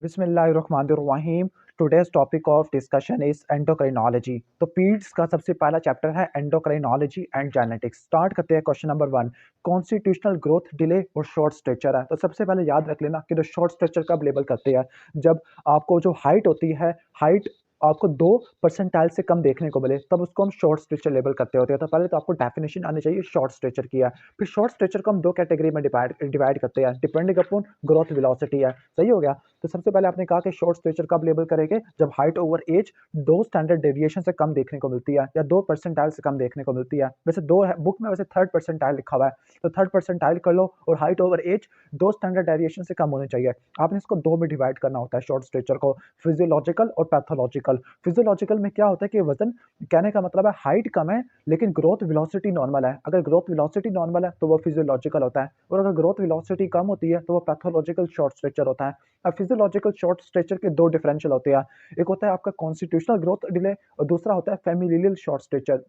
बिस्मिल्लाहिर्रहमानिर्रहीम। Today's topic of discussion is endocrinology. तो पीड्स का सबसे पहला चैप्टर है एंडोक्राइनोलॉजी एंड जेनेटिक्स। स्टार्ट करते हैं question number 1। Constitutional growth delay और शॉर्ट स्ट्रेचर है। तो सबसे पहले याद रख लेना कि जो शॉर्ट स्ट्रेचर कब लेबल करते हैं, जब आपको जो हाइट होती है, हाइट आपको 2 परसेंटाइल से कम देखने को मिले, तब उसको हम शॉर्ट स्ट्रेचर लेबल करते होते हैं। तो पहले तो आपको डेफिनेशन आनी चाहिए शॉर्ट स्ट्रेचर की है। फिर शॉर्ट स्ट्रेचर को हम 2 कैटेगरी में डिवाइड करते हैं, डिपेंडिंग अपॉन ग्रोथ वेलोसिटी है। सही हो गया। तो सबसे पहले आपने कहा कि शॉर्ट स्ट्रेचर कब लेबल करेंगे, जब height over age 2 standard deviation से कम देखने को मिलती है या 2 परसेंटाइल से कम देखने को मिलती है। वैसे दो है बुक में, वैसे 3rd परसेंटाइल लिखा हुआ है, तो 3rd परसेंटाइल कर लो। और height over age 2 standard deviation से कम होनी चाहिए। आपने इसको दो में डिवाइड करना होता है शॉर्ट स्ट्रेचर को, फिजियोलॉजिकल और पैथोलॉजिकल। फिजियोलॉजिकल में क्या होता है कि वजन, कहने का मतलब है हाइट कम है लेकिन ग्रोथ वेलोसिटी नॉर्मल है। अगर ग्रोथ वेलोसिटी नॉर्मल है तो वो फिजियोलॉजिकल होता है, और अगर ग्रोथ वेलोसिटी कम होती है तो वो पैथोलॉजिकल शॉर्ट स्ट्रेचर होता है। अब फिजियोलॉजिकल शॉर्ट स्ट्रेचर के दो डिफरेंशियल होते हैं। एक होता है आपका कॉन्स्टिट्यूशनल ग्रोथ डिले, और दूसरा होता है फेमिलियल शॉर्ट स्ट्रेचर।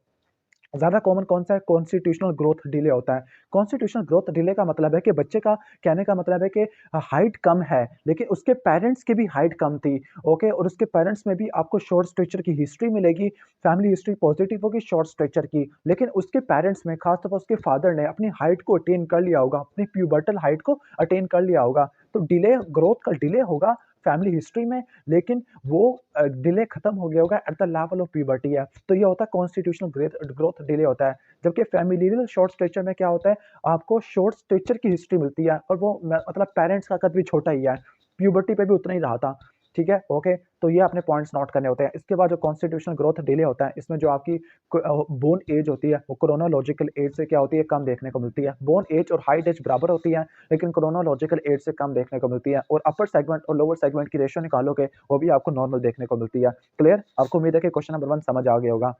ज्यादा कॉमन कौन सा है? कॉन्स्टिट्यूशनल ग्रोथ डिले होता है। कॉन्स्टिट्यूशनल ग्रोथ डिले का मतलब है कि बच्चे का, कहने का मतलब है कि हाइट कम है लेकिन उसके पेरेंट्स की भी हाइट कम थी। ओके, और उसके पेरेंट्स में भी आपको शॉर्ट स्ट्रेचर की हिस्ट्री मिलेगी, फैमिली हिस्ट्री पॉजिटिव होगी शॉर्ट स्ट्रेचर की। लेकिन उसके पेरेंट्स में, खासतौर पर उसके फादर ने अपनी हाइट को अटेन कर लिया होगा, अपनी प्यूबर्टल हाइट को अटेन कर लिया होगा, तो डिले, ग्रोथ का डिले होगा फैमिली हिस्ट्री में, लेकिन वो डिले खत्म हो गया होगा at the level of puberty है। तो ये होता है कॉन्स्टिट्यूशनल ग्रोथ डिले होता है। जबकि फैमिलियल शॉर्ट स्ट्रेचर में क्या होता है, आपको शॉर्ट स्ट्रेचर की हिस्ट्री मिलती है और वो मतलब पेरेंट्स का कद भी छोटा ही है, प्यूबर्टी पे भी उतना ही रहा था। ठीक है, ओके। तो ये अपने पॉइंट्स नोट करने होते हैं। इसके बाद जो कॉन्स्टिट्यूशनल ग्रोथ डिले होता है, इसमें जो आपकी बोन एज होती है वो क्रोनोलॉजिकल एज से क्या होती है, कम देखने को मिलती है। बोन एज और हाइट एज बराबर होती है लेकिन क्रोनोलॉजिकल एज से कम देखने को मिलती है। और अपर सेगमेंट और लोअर सेगमेंट की रेशियो निकालोगे, वो भी आपको नॉर्मल देखने को मिलती है। क्लियर? आपको उम्मीद है कि क्वेश्चन नंबर 1 समझ आ गया होगा।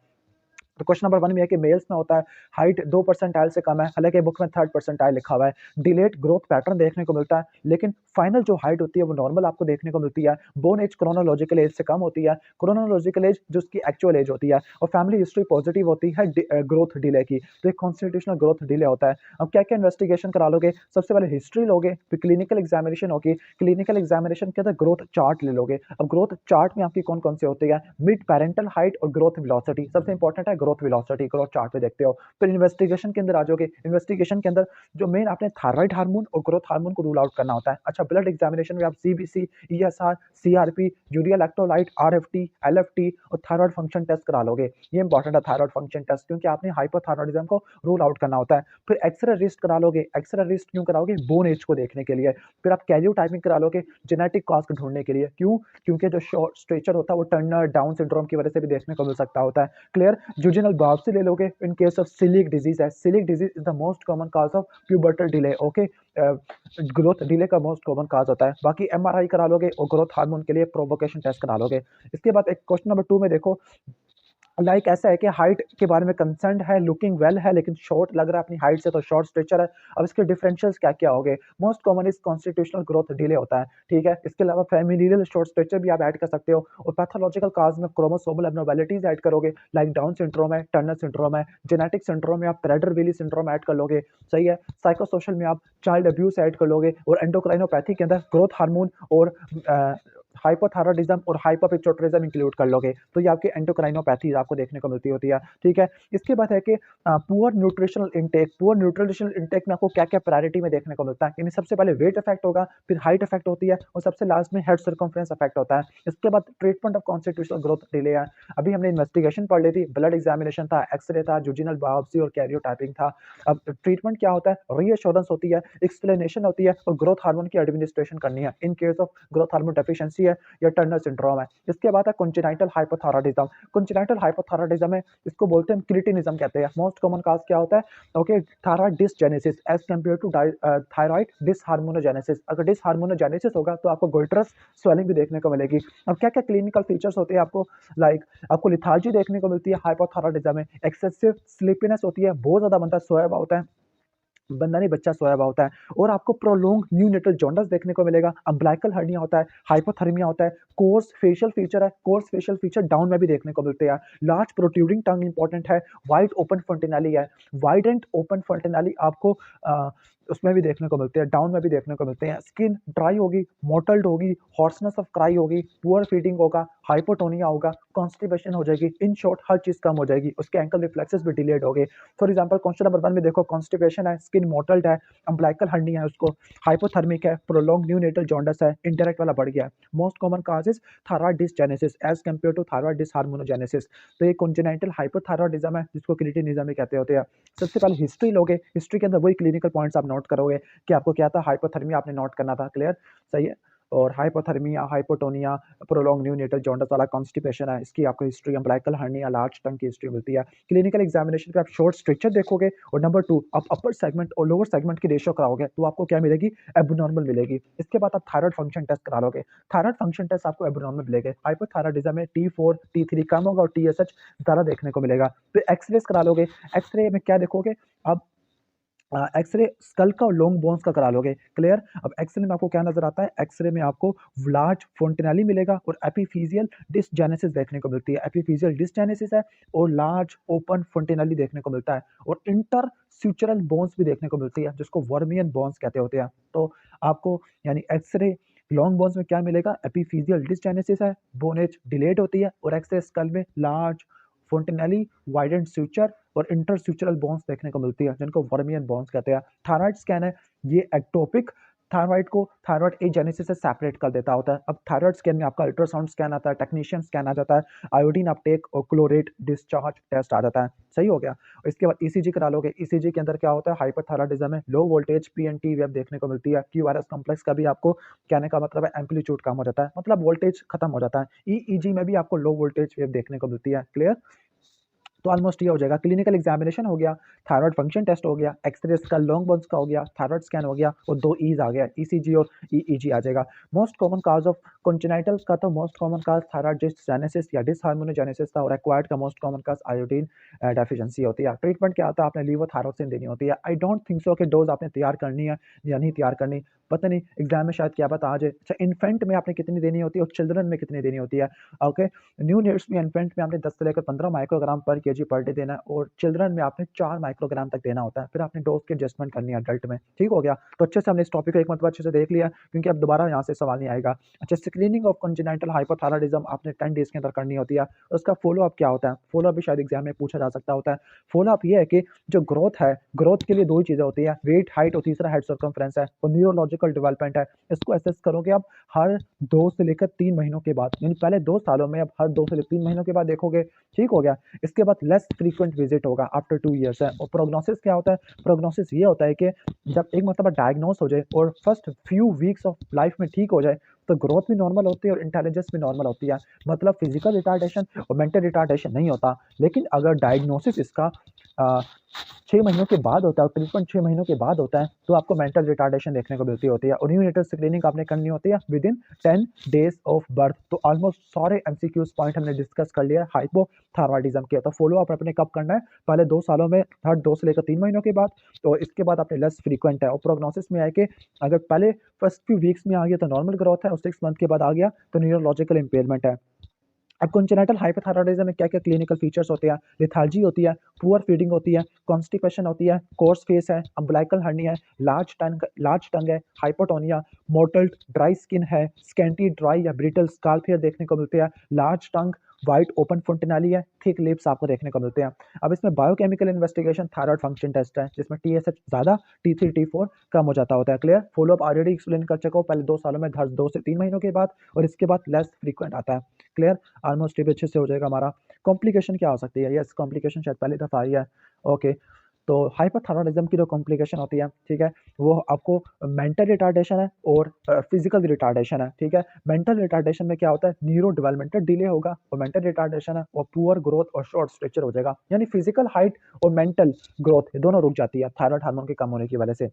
तो क्वेश्चन नंबर 1 में है कि मेल्स में होता है हाइट 2 परसेंटाइल से कम है, हालांकि बुक में 3rd परसेंटाइल लिखा हुआ है। डिलेड ग्रोथ पैटर्न देखने को मिलता है लेकिन फाइनल जो हाइट होती है वो नॉर्मल आपको देखने को मिलती है। बोन एज क्रोनोलॉजिकल एज से कम होती है, क्रोनोलॉजिकल एज जो उसकी एक्चुअल एज होती है, और फैमिली हिस्ट्री पॉजिटिव होती है ग्रोथ डिले की। तो एक कॉन्स्टिट्यूशनल ग्रोथ डिले होता है। अब क्या क्या इन्वेस्टिगेशन करा लोगे? सबसे पहले हिस्ट्री लोगे, फिर क्लिनिकल एग्जामिनेशन होगी, क्लिनिकल एग्जामिनेशन के अंदर ग्रोथ चार्ट ले लोगे। अब ग्रोथ चार्ट में आपकी कौन कौन से होती है? मिड पेरेंटल हाइट और ग्रोथ वेलोसिटी। सबसे इंपॉर्टेंट है ग्रोथ वेलोसिटी, ग्रोथ चार्ट पे देखते हो। फिर इन्वेस्टिगेशन के अंदर आ जाओगे। इन्वेस्टिगेशन के अंदर जो मेन आपने थायराइड हार्मोन और ग्रोथ हार्मोन को रूल आउट करना होता है। अच्छा, ब्लड एग्जामिनेशन में आप CBC, ESR, CRP, urea electrolyte, RFT, LFT और थायराइड फंक्शन टेस्ट करा लोगे। ये इंपॉर्टेंट है थायराइड फंक्शन टेस्ट, क्योंकि आपने हाइपोथायराइडिज्म को रूल आउट करना होता है। फिर एक्सरे रिस्ट करा लोगे। एक्सरे रिस्ट क्यों कराओगे? बोन एज को देखने के लिए। फिर आप कैरियोटाइपिंग करा लोगे जेनेटिक कॉज को ढूंढने के लिए। क्यों? क्योंकि जो शॉर्ट स्ट्रेचर होता है वो टर्नर डाउन सिंड्रोम की वजह से भी देखने को मिल सकता होता है। क्लियर? यूजिनल बायोप्सी ले लोगे इन केस ऑफ सिलिक डिजीज है। सिलिक disease is the most common cause of pubertal delay. Okay, growth delay का मोस्ट कॉमन कॉज होता है। बाकी एमआरआई करा लोगे और ग्रोथ हार्मोन के लिए प्रोवोकेशन टेस्ट करा लोगे। इसके बाद एक क्वेश्चन नंबर 2 में देखो, लाइक ऐसा है कि हाइट के बारे में कंसर्न है, लुकिंग वेल है लेकिन शॉर्ट लग रहा है अपनी हाइट से, तो शॉर्ट स्ट्रेचर है। अब इसके डिफरेंशियल्स क्या क्या होंगे? Most common is constitutional growth delay होता है। ठीक है, इसके अलावा फैमिलियल शॉर्ट स्ट्रेचर भी आप ऐड कर सकते हो। और पैथोलॉजिकल काज में क्रोमोसोमल एब्नॉर्मलिटीज ऐड करोगे, लाइक डाउन सिंड्रोम है, टर्नर सिंड्रोम है। जेनेटिक सिंड्रोम में आप प्रेडर विली सिंड्रोम ऐड कर लोगे। सही है। साइकोसोशल में आप चाइल्ड अब्यूज ऐड कर लोगे। और एंडोक्राइनोपैथी के अंदर ग्रोथ हार्मोन और हाइपोथायराइडिज्म और हाइपोपिट्यूटरिज्म इंक्लूड कर लोगे, तो ये आपकी एंडोक्राइनोपैथी आपको देखने को मिलती होती है। ठीक है। इसके बाद है कि poor nutritional intake. Poor nutritional intake में आपको क्या क्या प्रायोरिटी में देखने को मिलता है? यानी सबसे पहले वेट इफेक्ट होगा, फिर हाइट इफेक्ट होती है, और सबसे लास्ट में हेड सर्कमफ्रेंस इफेक्ट होता है। इसके बाद treatment of constitutional growth delay है। अभी हमने इन्वेस्टिगेशन पढ़ ली थी, ब्लड एग्जामिनेशन था, एक्सरे था, जूजिनल बायोप्सी और कैरियोटाइपिंग था। अब ट्रीटमेंट क्या होता है? रीअश्योरेंस होती है, एक्सप्लेनेशन होती है, और ग्रोथ हार्मोन की एडमिनिस्ट्रेशन करनी है in case of growth hormone deficiency है या टर्नर सिंड्रोम है। इसके बाद है कंजेनाइटल हाइपोथायराइडिज्म। कंजेनाइटल हाइपोथायराइडिज्म है, इसको बोलते हैं क्रिटिनिज्म कहते हैं। मोस्ट कॉमन काज क्या होता है? Okay, thyroid dysgenesis as compare to thyroid dyshormonogenesis. अगर डिसहार्मोनोजेनेसिस होगा तो आपको गोइटरस स्वेलिंग भी देखने को मिलेगी। अब क्या क्या क्लिनिकल फीचर्स होते हैं आपको? लाइक आपको लिथार्जी देखने को मिलती है हाइपोथायराइडिज्म में, एक्सेसिव स्लीपीनेस होती है, बहुत ज्यादा बंदा सोया हुआ होता है, बंदा नहीं बच्चा सोया हुआ होता है, और आपको प्रोलॉन्ग न्यूनेटल जॉन्डिस देखने को मिलेगा, अम्बिलिकल हर्निया होता है, हाइपोथर्मिया होता है, कोर्स फेशियल फीचर है, कोर्स फेशियल फीचर डाउन में भी देखने को मिलते हैं, लार्ज प्रोट्रूडिंग टंग इंपॉर्टेंट है, वाइड ओपन फंटिनली है, वाइड एंड ओपन फंटिनली आपको उसमें भी देखने को मिलते हैं, डाउन में भी देखने को मिलते हैं, स्किन ड्राई होगी, मोटल्ड होगी, हॉर्सनेस ऑफ क्राई होगी, पुअर फीडिंग होगा, हाइपोटोनिया होगा, कॉन्स्टिपेशन हो जाएगी, इन शॉर्ट हर चीज कम हो जाएगी, उसके एंकल रिफ्लेक्सेस भी डिलेड हो गए। फॉर एग्जांपल क्वेश्चन नंबर 1 में देखो, कॉन्स्टिपेशन है, स्किन मोटल्ड है, अम्बिलिकल हर्निया है उसको, हाइपोथर्मिक है, प्रोलॉन्ग न्यूनेटल जॉन्डिस है, इंडायरेक्ट वाला बढ़ गया है। Most common causes thyroid dysgenesis as compare to thyroid dyshormonogenesis. तो ये कॉन्जेनिटल हाइपोथायरॉयडिज्म है, जिसको क्रिटिनिज्म भी कहते होते हैं। सबसे पहले हिस्ट्री लोगे, हिस्ट्री के अंदर वही क्लिनिकल पॉइंट्स आप नोट करोगे कि आपको क्या था, हाइपोथर्मिया आपने नोट करना था, क्लियर, सही है। और hypothermia, hypotonia, prolong neonatal jaundice वाला कॉन्स्टिपेशन है, इसकी आपको हिस्ट्री, अम्बिलिकल हर्निया, लार्ज टंग की हिस्ट्री मिलती है। क्लिनिकल एग्जामिनेशन पे आप शॉर्ट स्ट्रक्चर देखोगे, और नंबर 2 आप अपर सेगमेंट और लोअर सेगमेंट की रेशियो कराओगे, तो आपको क्या मिलेगी, एबनॉर्मल मिलेगी। इसके बाद आप थायराइड फंक्शन टेस्ट करा लोगे, थायराइड फंक्शन टेस्ट आपको एबनॉर्मल मिलेगा, हाइपोथायराइडिज्म में T4 T3 कम होगा और TSH ज़्यादा देखने को मिलेगा। फिर एक्सरेस करा लोगे, एक्सरे में क्या देखोगे, अब एक्सरे स्कल का और लॉन्ग बोन्स का करा लोगे, क्लियर। अब एक्सरे में आपको क्या नजर आता है, एक्सरे में आपको लार्ज फोंटेनली मिलेगा और एपिफिजियल डिसजेनेसिस देखने को मिलती है, एपिफिजियल डिसजेनेसिस है, और लार्ज ओपन फोंटेनली देखने को मिलता है, और इंटर स्यूचरल बोन्स भी देखने को मिलती है, जिसको वर्मियन बोन्स कहते होते हैं। तो आपको यानी एक्सरे लॉन्ग बोन्स में क्या मिलेगा, एपिफिजियल डिसजेनेसिस है, बोन एज डिलेड होती है, और एक्सरे स्कल में लार्ज फोंटेनली वाइडेंड स्यूचर और इंटरस्यूचरल बोन्स देखने को मिलती है, जिनको वर्मियन बोन्स कहते हैं। थायराइड स्कैन है, ये एक्टोपिक थायराइड को थायराइड एजेनेसिस से सेपरेट कर देता होता है। अब थायराइड स्कैन में आपका अल्ट्रासाउंड स्कैन आता है, टेक्नीशियन स्कैन आ जाता है, आयोडीन अपटेक और क्लोरेट डिस्चार्ज टेस्ट आ जाता है, सही हो गया। इसके बाद ईसीजी करा लोगे, ईसीजी के अंदर क्या होता है, हाइपरथायराइडिज्म में लो वोल्टेज पीएनटी वेव देखने को मिलती है, क्यूआरएस कॉम्प्लेक्स का भी आपको कहने का मतलब है एम्पलीट्यूड कम हो जाता है, मतलब वोल्टेज खत्म हो जाता है। ईईजी में भी आपको लो वोल्टेज वेव देखने को मिलती है, क्लियर। तो ऑलमोस्ट ये हो जाएगा, क्लिनिकल एग्जामिनेशन हो गया, थायराइड फंक्शन टेस्ट हो गया, एक्सरे का लॉन्ग बोन्स का हो गया, थायराइड स्कैन हो गया, और 2 ईज आ गया, ईसीजी और ईईजी आ जाएगा। Most common cause of congenital का तो मोस्ट कॉमन काज थायराइड डिसजेनेसिस या डिसहार्मोनोजेनेसिस था, और एक्वायर्ड का मोस्ट कॉमन काज आयोडीन डेफिशिएंसी होती है। ट्रीटमेंट क्या आता है, आपने लीवोथायरोक्सिन देनी होती है। आई डोंट थिंक सो कि डोज आपने तैयार करनी है या नहीं तैयार करनी, पता नहीं, एग्जाम में शायद क्या पता आ जाए। अच्छा, इन्फेंट में आपने कितनी देनी होती है और चिल्ड्रन में कितनी देनी होती है, ओके। न्यू नेट्स में इन्फेंट में आपने 10 से लेकर 15 माइक्रोग्राम पर केजी पर डे देना है, और चिल्ड्रन में आपने 4 माइक्रोग्राम तक देना होता है। फिर आपने डोज की एडजस्टमेंट करनी है अडल्ट में, ठीक हो गया। तो अच्छे से हमने इस टॉपिक को एक मतलब अच्छे से देख लिया, क्योंकि अब दोबारा यहाँ से सवाल नहीं आएगा। अच्छा, स्क्रीनिंग ऑफ कंजेनिटल हाइपोथायराइडिज्म आपने 10 डेज के अंदर करनी होती है। उसका फॉलो अप क्या होता है, फॉलो अप भी शायद एग्जाम में पूछा जा सकता होता है। फॉलो अप ये है कि जो ग्रोथ है, ग्रोथ के लिए 2 ही चीजें होती है, वेट, हाइट, और तीसरा हेड सर्कमफ्रेंस है, और न्यूरोलॉजिकल डेवलपमेंट है। इसको असेस करोगे आप हर 2 से लेकर 3 महीनों के बाद, यानी पहले 2 सालों में, अब हर 2 से 3 महीनों के बाद देखोगे, ठीक हो गया। इसके बाद लेस फ्रीक्वेंट विजिट होगा आफ्टर 2 ईयर्स है। और प्रोग्नोसिस क्या होता है, प्रोग्नोसिस ये होता है कि जब एक मतलब डायग्नोस हो जाए और first few weeks of life में ठीक हो जाए, तो ग्रोथ भी नॉर्मल होती है और इंटेलिजेंस भी नॉर्मल होती है, मतलब फिजिकल रिटार्डेशन और मेंटल रिटार्डेशन नहीं होता। लेकिन अगर डायग्नोसिस इसका 6 महीनों के बाद होता है, ट्रीटमेंट 6 महीनों के बाद होता है, तो आपको मेंटल रिटार्डेशन देखने को मिलती होती है, और न्यूनेटल स्क्रीनिंग आपने करनी होती है with in 10 days of birth. तो ऑलमोस्ट सारे एमसीक्यूज पॉइंट हमने डिस्कस कर लिया हाइपोथायराइडिज्म के। तो फॉलो अप अपने कब करना है, पहले 2 सालों में, हर 2 से लेकर 3 महीनों के बाद, तो इसके बाद आपने लेस फ्रीक्वेंट है। और प्रोग्नोसिस में आए कि अगर पहले फर्स्ट फ्यू वीक्स में आ गया तो नॉर्मल ग्रोथ है, और 6 मंथ के बाद आ गया तो न्यूरोलॉजिकल इंपेयरमेंट है। अब कॉन्जेनिटल हाइपोथायराइडिज्म में क्या-क्या क्लिनिकल फीचर्स होते हैं, लेथार्जी होती है, पुअर फीडिंग होती है, कॉन्स्टिपेशन होती है, कोर्स फेस है, अम्बिलिकल हर्निया है, लार्ज टंग है, हाइपोटोनिया, मोटल्ड ड्राई स्किन है, स्कैंटी ड्राई या ब्रिटल स्काल्प हेयर देखने को मिलते हैं, लार्ज टंग, वाइट ओपन फोंटेनाली है, थिक लिप्स आपको देखने को मिलते हैं। अब इसमें biochemical investigation thyroid function test है, जिसमें TSH ज़्यादा, T3 T4 कम हो जाता होता है, clear. Follow up already explain कर चुका हूँ, पहले 2 सालों में, हर 2 से 3 महीनों के बाद, और इसके बाद लेस फ्रीक्वेंट आता है, क्लियर। ऑलमोस्ट ये भी अच्छे से हो जाएगा हमारा। कॉम्प्लिकेशन क्या हो सकती है, यस कॉम्प्लिकेशन शायद पहली दफ़ा आई है, ओके। तो हाइपोथायराइडिज्म की जो कॉम्प्लिकेशन होती है, ठीक है, वो आपको मेंटल रिटार्डेशन है और फिजिकल रिटार्डेशन है, ठीक है। मेंटल रिटार्डेशन में क्या होता है, न्यूरो डेवलपमेंटल डिले होगा, और मेंटल रिटार्डेशन है और पुअर ग्रोथ और शॉर्ट स्ट्रक्चर हो जाएगा, यानी फिजिकल हाइट और मेंटल ग्रोथ दोनों रुक जाती है थायराइड हार्मोन के कम होने की वजह से।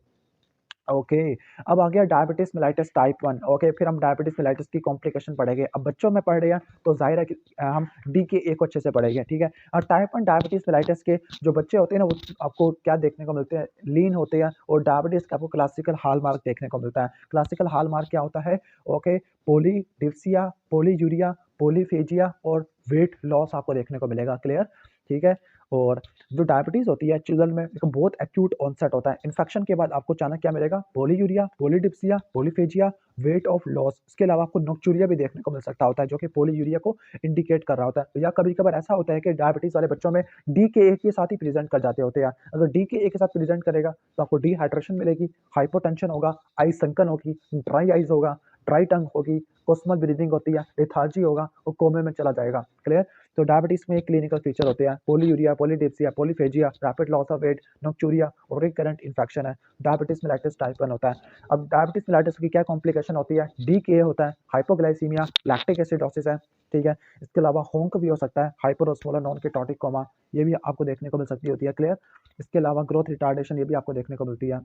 ओके। अब आ गया डायबिटीज मेलाइटिस टाइप 1। ओके, फिर हम डायबिटीज मेलाइटिस की कॉम्प्लिकेशन पढ़ेंगे। अब बच्चों में पढ़ रहे हैं तो जाहिर है कि हम DKA को अच्छे से पढ़ेंगे, ठीक है। और टाइप 1 डायबिटीज मेलाइटिस के जो बच्चे होते हैं ना, वो आपको क्या देखने को मिलते हैं, लीन होते हैं। और डायबिटीज का आपको क्लासिकल हॉलमार्क देखने को मिलता है। क्लासिकल हॉलमार्क क्या होता है? ओके, पोलीडिप्सिया, पोलीयूरिया, पोलीफेजिया और वेट लॉस आपको देखने को मिलेगा। क्लियर, ठीक है। और जो डायबिटीज होती है चिल्ड्रन में एक बहुत एक्यूट ऑनसेट होता है। इन्फेक्शन के बाद आपको अचानक क्या मिलेगा? Polyuria, polydipsia, polyphagia, weight of loss. इसके अलावा आपको नोक्चूरिया भी देखने को मिल सकता होता है, जो कि पॉलीयूरिया को इंडिकेट कर रहा होता है। या कभी कभार ऐसा होता है कि डायबिटीज वाले बच्चों में DKA के साथ ही प्रेजेंट कर जाते होते हैं। अगर DKA के साथ प्रेजेंट करेगा तो आपको डिहाइड्रेशन मिलेगी, हाइपोटेंशन होगा, आई संकन होगी, ड्राई आइज होगा, ड्राई टंग होगी, कोस्मल ब्रीदिंग होती है, लेथार्जी होगा और कोमे में चला जाएगा। क्लियर। तो डायबिटीज में एक क्लिनिकल फीचर होते हैं polyuria, polydipsia, polyphagia, rapid loss of weight, nocturia और रिकरेंट इन्फेक्शन है। डायबिटीज मेलाइटिस टाइप 1 होता है। अब डायबिटीज मेलाइटिस की क्या कॉम्प्लिकेशन होती है? DKA होता है, हाइपोग्लाइसीमिया, लैक्टिक एसिडोसिस है, ठीक है। इसके अलावा होंक भी हो सकता है, हाइपरोस्मोलर नॉन केटोटिक कोमा, ये भी आपको देखने को मिल सकती होती है। क्लियर। इसके अलावा ग्रोथ रिटार्डेशन ये भी आपको देखने को मिलती है।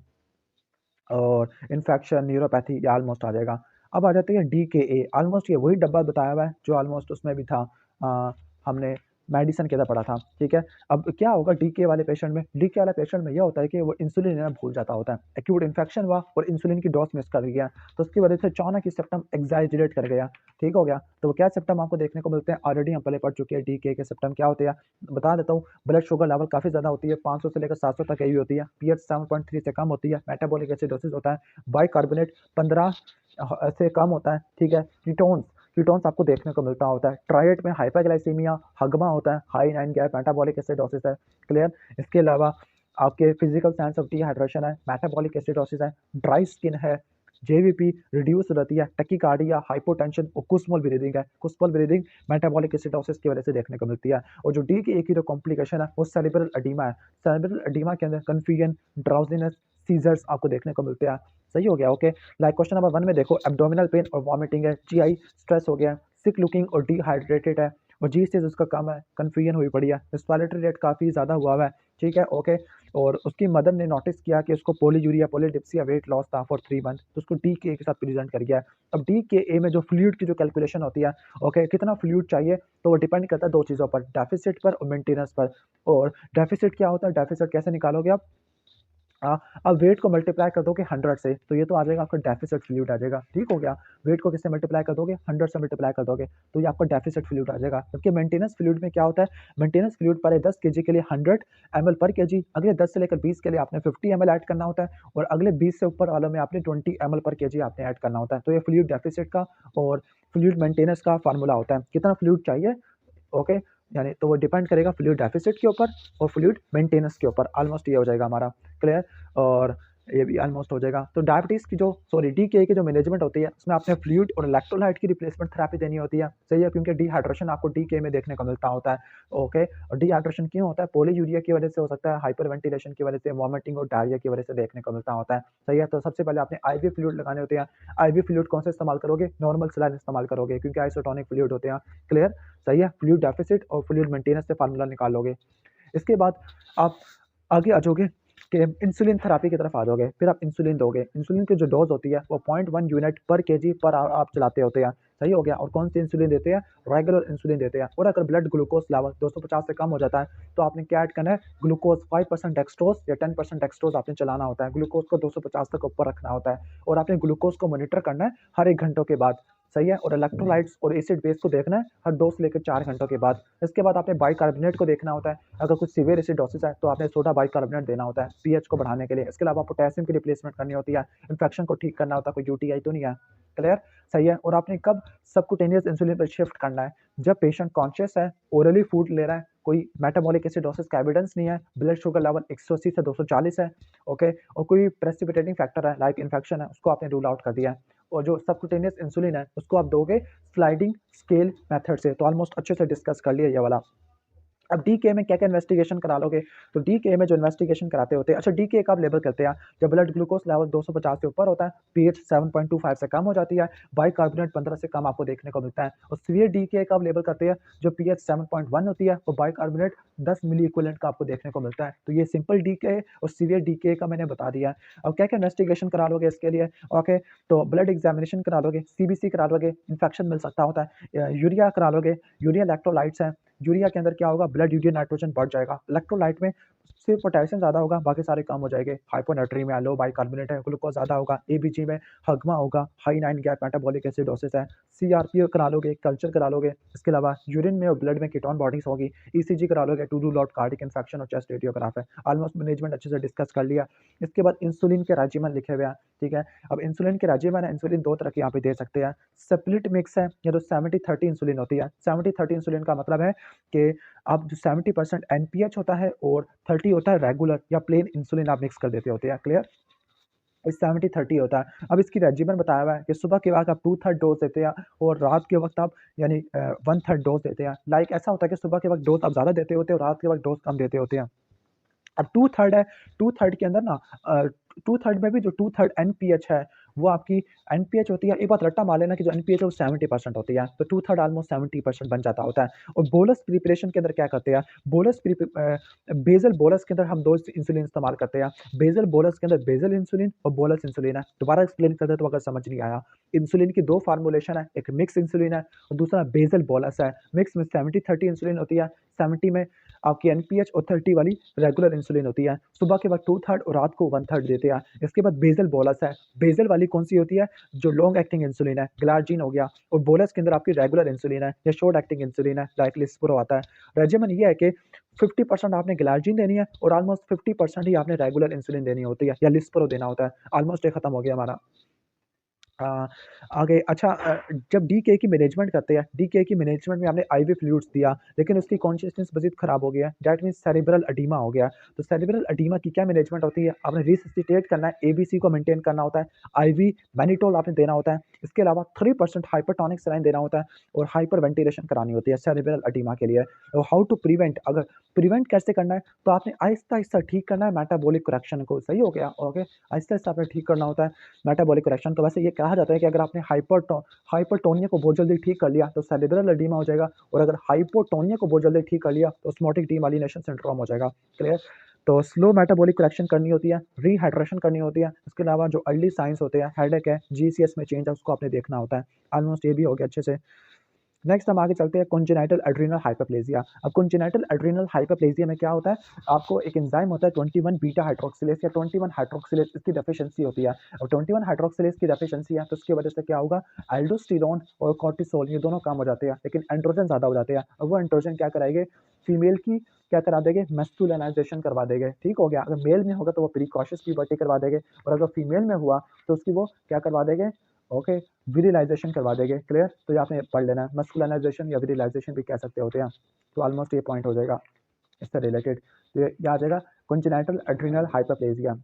और इन्फेक्शन, न्यूरोपैथी ये ऑलमोस्ट आ जाएगा। अब आ जाती है DKA। ऑलमोस्ट ये वही डब्बा बताया हुआ है जो ऑलमोस्ट उसमें भी था, हमने मेडिसिन के अंदर पढ़ा था, ठीक है। अब क्या होगा DKA वाले पेशेंट में? DKA वाले पेशेंट में यह होता है कि वो इंसुलिन लेना भूल जाता होता है। एक्यूट इन्फेक्शन हुआ और इंसुलिन की डोज मिस कर गया, तो उसकी वजह से अचानक ही सिम्पटम एग्जैजरेट कर गया, ठीक हो गया। तो वो क्या सिम्पटम आपको देखने को मिलते हैं? ऑलरेडी हम पहले पढ़ चुके हैं DKA के सिम्पटम क्या होते हैं, बता देता हूँ। ब्लड शुगर लेवल काफ़ी ज़्यादा होती है, 500 से लेकर 700 तक यही होती है। पीएच 7.3 से कम होती है। मेटाबॉलिक एसिडोसिस होता है। बाइकार्बोनेट 15 से कम होता है, ठीक है। कीटोन्स, कीटोन्स आपको देखने को मिलता होता है। ट्राइएट में हाइपरग्लाइसीमिया, हगमा होता है, हाई 9 गैप, मेटाबॉलिक एसिडोसिस है। क्लियर। इसके अलावा आपके फिजिकल साइंस ऑफ डिहाइड्रेशन है, मेटाबॉलिक एसिडोसिस है, ड्राई स्किन है, JVP रिड्यूस हो जाती है, टकीकार्डिया, हाइपोटेंशन और कुस्मोल ब्रीदिंग है। कुस्मोल ब्रीदिंग मेटाबॉलिक एसिडोसिस की वजह से देखने को मिलती है। और जो DKA की जो कॉम्प्लिकेशन है वो सेरेब्रल एडीमा है। सेरेब्रल एडीमा के अंदर कन्फ्यूजन, ड्राउजीनेस, सीजर्स आपको देखने को मिलते हैं। सही हो गया। ओके, लाइक क्वेश्चन नंबर 1 में देखो, एब्डोमिनल पेन और वॉमिटिंग है, GI स्ट्रेस हो गया, सिक लुकिंग और डिहाइड्रेटेड है, और G स्टेज उसका कम है, कन्फ्यूजन हुई पड़ी है, रेस्पिरेटरी रेट काफ़ी ज़्यादा हुआ है, ठीक है। ओके, और उसकी मदर ने नोटिस किया कि उसको पोलीयूरिया, पॉलीडिप्सिया, वेट लॉस था फॉर 3 मंथ, तो उसको DKA के साथ प्रेजेंट कर गया है। अब DKA में जो फ्लूइड की जो कैलकुलेशन होती है, ओके, कितना फ्लूइड चाहिए, तो वो डिपेंड करता है दो चीज़ों पर, डेफिसिट पर और मेंटेनेंस पर। और डेफिसिट क्या होता है? डेफिसिट कैसे निकालोगे आप? अब वेट को मल्टीप्लाई कर दोगे 100 से, तो ये तो आ जाएगा आपका डेफिसिट फ्लूइड आ जाएगा, ठीक हो गया। वेट को किससे मल्टीप्लाई कर दोगे? 100 से मल्टीप्लाई कर दोगे, तो ये आपका डेफिसिट फ्लूइड आ जाएगा। जबकि मेंटेनेंस फ्लूइड में क्या होता है? मेंटेनेंस फ्लूइड पहले 10 केजी के लिए 100 ml पर केजी, अगले 10 से लेकर 20 के लिए आपने 50 ml ऐड करना होता है, और अगले 20 से ऊपर वालों में आपने 20 ml पर केजी आपने ऐड करना होता है। तो ये फ्लूइड डेफिसिट का और फ्लूइड मेंटेनेंस का फार्मूला होता है, कितना फ्लूइड चाहिए। ओके, यानी तो वो डिपेंड करेगा फ्लूइड डेफिसिट के ऊपर और फ्लूइड मेंटेनेंस के ऊपर। ऑलमोस्ट ये हो जाएगा हमारा। क्लियर। और ये भी ऑलमोस्ट हो जाएगा। तो डायबिटीज़ की जो DKA की जो मैनेजमेंट होती है, उसमें आपने फ्लूइड और इलेक्ट्रोलाइट की रिप्लेसमेंट थेरेपी देनी होती है, सही है, क्योंकि डिहाइड्रेशन आपको DKA में देखने को मिलता होता है। ओके, और डिहाइड्रेशन क्यों होता है? पॉलीयूरिया की वजह से हो सकता है, हाइपर वेंटिलेशन की वजह से, वॉमिटिंग और डायरिया की वजह से देखने को मिलता होता है, सही है। तो सबसे पहले आपने IV फ्लूइड लगाने होते हैं। IV फ्लूइड कौन से इस्तेमाल करोगे? नॉर्मल सलाइन इस्तेमाल करोगे, क्योंकि आइसोटोनिक फ्लूइड होते हैं। क्लियर, सही है। फ्लूइड डेफिसिट और फ्लूइड मेंटेनेंस से फार्मूला निकालोगे। इसके बाद आप आगे आ जाओगे कि इंसुलिन थेरेपी की तरफ आ जाओगे। फिर आप इंसुलिन दोगे। इंसुलिन की जो डोज होती है वो 0.1 यूनिट पर केजी पर आवर आप चलाते होते हैं, सही हो गया। और कौन सी इंसुलिन देते हैं? रेगुलर इंसुलिन देते हैं। और अगर ब्लड ग्लूकोज लेवल 250 से कम हो जाता है, तो आपने क्या ऐड करना है? ग्लूकोज 5% डेक्सट्रोज या 10% डेक्सट्रोज आपने चलाना होता है। ग्लूकोज को 250 तक ऊपर रखना होता है, और आपने ग्लूकोज को मॉनिटर करना है हर 1 घंटों के बाद, सही है। और इलेक्ट्रोलाइट्स और एसिड बेस को देखना है हर 2 से लेकर 4 घंटों के बाद। इसके बाद आपने बाइकार्बोनेट को देखना होता है। अगर कुछ सीवियर एसिडोसिस है तो आपने सोडा बाइकार्बोनेट देना होता है पीएच को बढ़ाने के लिए। इसके अलावा पोटेशियम की रिप्लेसमेंट करनी होती है, इन्फेक्शन को ठीक करना होता है, कोई यूटीआई तो नहीं है। क्लियर, सही है। और आपने कब सबक्यूटेनियस इंसुलिन पर शिफ्ट करना है? जब पेशेंट कॉन्शियस है, ओरली फूड ले रहा है, कोई मेटाबॉलिक एसिडोसिस का एविडेंस नहीं है, ब्लड शुगर लेवल 180 से 240 है, ओके, और कोई प्रेसिपिटेटिंग फैक्टर है लाइक इन्फेक्शन है, उसको आपने रूल आउट कर दिया है। और जो सबक्यूटेनियस इंसुलिन है उसको आप दोगे स्लाइडिंग स्केल मेथड से। तो ऑलमोस्ट अच्छे से डिस्कस कर लिया ये वाला। अब डीके में क्या-क्या इन्वेस्टिगेशन करा लोगे? तो डीके में जो इन्वेस्टिगेशन कराते होते हैं, अच्छा डीके कब लेवल करते हैं? जब ब्लड ग्लूकोज लेवल 250 से ऊपर होता है, पीएच 7.25 से कम हो जाती है, बाइकार्बोनेट 15 से कम आपको देखने को मिलता है। और सीवियर डीके कब लेवल करते हैं? जो पीएच 7.1 होती है और बाइकार्बोनेट 10 मिली इक्विवेलेंट का आपको देखने को मिलता है। तो ये सिंपल डीके और सीवियर डीके का मैंने बता दिया है। अब क्या-क्या इन्वेस्टिगेशन करा लोगे इसके लिए? ओके, तो ब्लड एग्जामिनेशन करा लोगे, सीबीसी करा लोगे, इन्फेक्शन मिल सकता होता है, यूरिया करा लोगे, यूरिया इलेक्ट्रोलाइट्स हैं, यूरिया के अंदर क्या होगा, ब्लड यूरिया नाइट्रोजन बढ़ जाएगा, इलेक्ट्रोलाइट में सिर्फ पोटेशियम ज़्यादा होगा, बाकी सारे कम हो जाएंगे, हाइपोनेट्रीमिया, लो बाइकार्बोनेट है, ग्लूकोज ज़्यादा होगा, एबीजी में हगमा होगा, हाई 9 गैप मेटाबॉलिक एसिडोसिस है, सीआरपी करा लोगे, कल्चर करा लोगे, इसके अलावा यूरिन में और ब्लड में कीटोन बॉडीज होगी, ईसीजी करा लोगे to rule out cardiac infection और चेस्ट रेडियोग्राफ है। ऑलमोस्ट मैनेजमेंट अच्छे से डिस्कस कर लिया। इसके बाद इंसुलिन के रेजिमेंट लिखे हुए हैं, ठीक है। अब इंसुलिन के रेजिमेंट है, इंसुलिन दो तरह के यहाँ पे दे सकते हैं, स्प्लिट मिक्स है या तो 70-30 इंसुलिन होती है। 70-30 इंसुलिन का मतलब है कि आप जो 70% एनपीएच होता है और 30 होता है रेगुलर या प्लेन इंसुलिन आप मिक्स कर देते होते हैं, क्लियर। इस 70-30 होता है। अब इसकी रेजिमेंट बताया हुआ है कि सुबह के वक्त आप 2/3 डोज देते हैं और रात के वक्त आप यानी 1/3 डोज देते हैं। लाइक ऐसा होता है कि सुबह के वक्त डोज आप ज़्यादा देते होते हैं और रात के वक्त डोज कम देते होते हैं। अब 2/3 है, 2/3 के अंदर ना 2/3 में भी जो 2/3 एनपीएच है, वो आपकी एनपीएच होती है, एक बात रट्टा मार लेना कि जो एनपीएच है वो 70% होती है, तो 2/3 ऑलमोस्ट 70% बन जाता होता है। और बोलस प्रिपरेशन के अंदर क्या करते हैं, बेसल बोलस के अंदर हम 2 इंसुलिन इस्तेमाल करते हैं। बेसल बोलस के अंदर बेसल इंसुलिन और बोलस इंसुलिन है। दोबारा एक्सप्लेन कर दें तो अगर समझ नहीं आया, इंसुलिन की 2 फार्मूलेशन है, एक मिक्स इंसुलिन है और दूसरा बेसल बोलस है। मिक्स में 70-30 इंसुलिन होती है, 70 में आपकी एनपीएच और 30 वाली रेगुलर इंसुलिन होती है। सुबह के वक्त 2/3 और रात को 1/3 देते हैं। इसके बाद बेसल बोलस है। बेसल वाली कौन सी होती है, जो लॉन्ग एक्टिंग इंसुलिन है, ग्लार्जिन हो गया, और बोलस के अंदर आपकी रेगुलर इंसुलिन है या शॉर्ट एक्टिंग इंसुलिन है, लाइक लिस्प्रो आता है। रेजिमेंट ये है कि 50% आपने ग्लार्जिन देनी है और ऑलमोस्ट 50% ही आपने रेगुलर इंसुलिन देनी होती है या लिस्प्रो देना होता है। ऑलमोस्ट ये खत्म हो गया हमारा। अ, आगे अच्छा, जब डीके की मैनेजमेंट करते हैं, डीके की मैनेजमेंट में आपने आईवी फ्लूइड्स दिया, लेकिन उसकी कॉन्शियसनेस मज़ीद ख़राब हो गया, दैट मीन्स सेरेब्रल एडीमा हो गया। तो सेरेब्रल एडीमा की क्या मैनेजमेंट होती है? आपने रिससिटेट करना है, एबीसी को मेंटेन करना होता है, आईवी मैनिटोल आपने देना होता है, इसके अलावा 3% हाइपरटोनिक सलाइन देना होता है और हाइपर वेंटिलेशन करानी होती है सेरेब्रल एडीमा के लिए। और हाउ टू प्रिवेंट, अगर प्रिवेंट कैसे करना है, तो आपने आहिस्ता-आहिस्ता ठीक करना है मेटाबॉलिक करेक्शन को, सही हो गया? ओके, आहिस्ता-आहिस्ता आपने ठीक करना होता है मेटाबॉलिक करेक्शन। तो वैसे ये कहा जाता है कि अगर आपने हाइपरटोनिया को बहुत जल्दी ठीक कर लिया तो सेरेब्रल एडीमा हो जाएगा, और अगर हाइपोटोनिया को बहुत जल्दी ठीक कर लिया तो ऑस्मोटिक डीमाइलिनेशन सिंड्रोम हो जाएगा, क्लियर। तो स्लो मेटाबॉलिक करेक्शन करनी होती है, रीहाइड्रेशन करनी होती है, इसके अलावा जो अर्ली साइंस होते हैं, हेडेक है, जीसीएस में चेंज है, उसको आपने देखना होता है। ऑलमोस्ट ये भी हो गया अच्छे से। नेक्स्ट हम आगे चलते हैं कॉन्जेनाइटल एड्रीनल हाइपरप्लेजिया। अब कॉन्जेनाइटल एड्रीनल हाइपरप्लेजिया में क्या होता है, आपको एक एंजाइम होता है 21 बीटा हाइड्रोक्सिलेज या 21 हाइड्रोक्सिलेज, इसकी डेफिशिएंसी होती है। अब 21 हाइड्रोक्सिलेज की डेफिशिएंसी है तो उसकी वजह से क्या होगा, एल्डोस्टेरोन और कॉर्टिसोल ये दोनों कम हो जाते हैं, लेकिन एंड्रोजन ज़्यादा हो जाते हैं। अब वो एंड्रोजन क्या कराएंगे, फीमेल की क्या करा देंगे, मैस्कुलिनाइजेशन करवा देंगे, ठीक हो गया। अगर मेल में होगा तो वो प्रीकॉशियस प्यूबर्टी करवा देंगे, और अगर फीमेल में हुआ तो उसकी वो क्या करवा देंगे, ओके, विरिलाइजेशन करवा देंगे, क्लियर। तो ये आपने पढ़ लेना है, मस्कुलिनाइजेशन या विरिलाइजेशन भी कह सकते होते हैं। तो ऑलमोस्ट ये पॉइंट हो जाएगा इससे रिलेटेड। तो ये आ जाएगा कॉन्जेनाइटल एड्रिनल हाइपरप्लेजिया।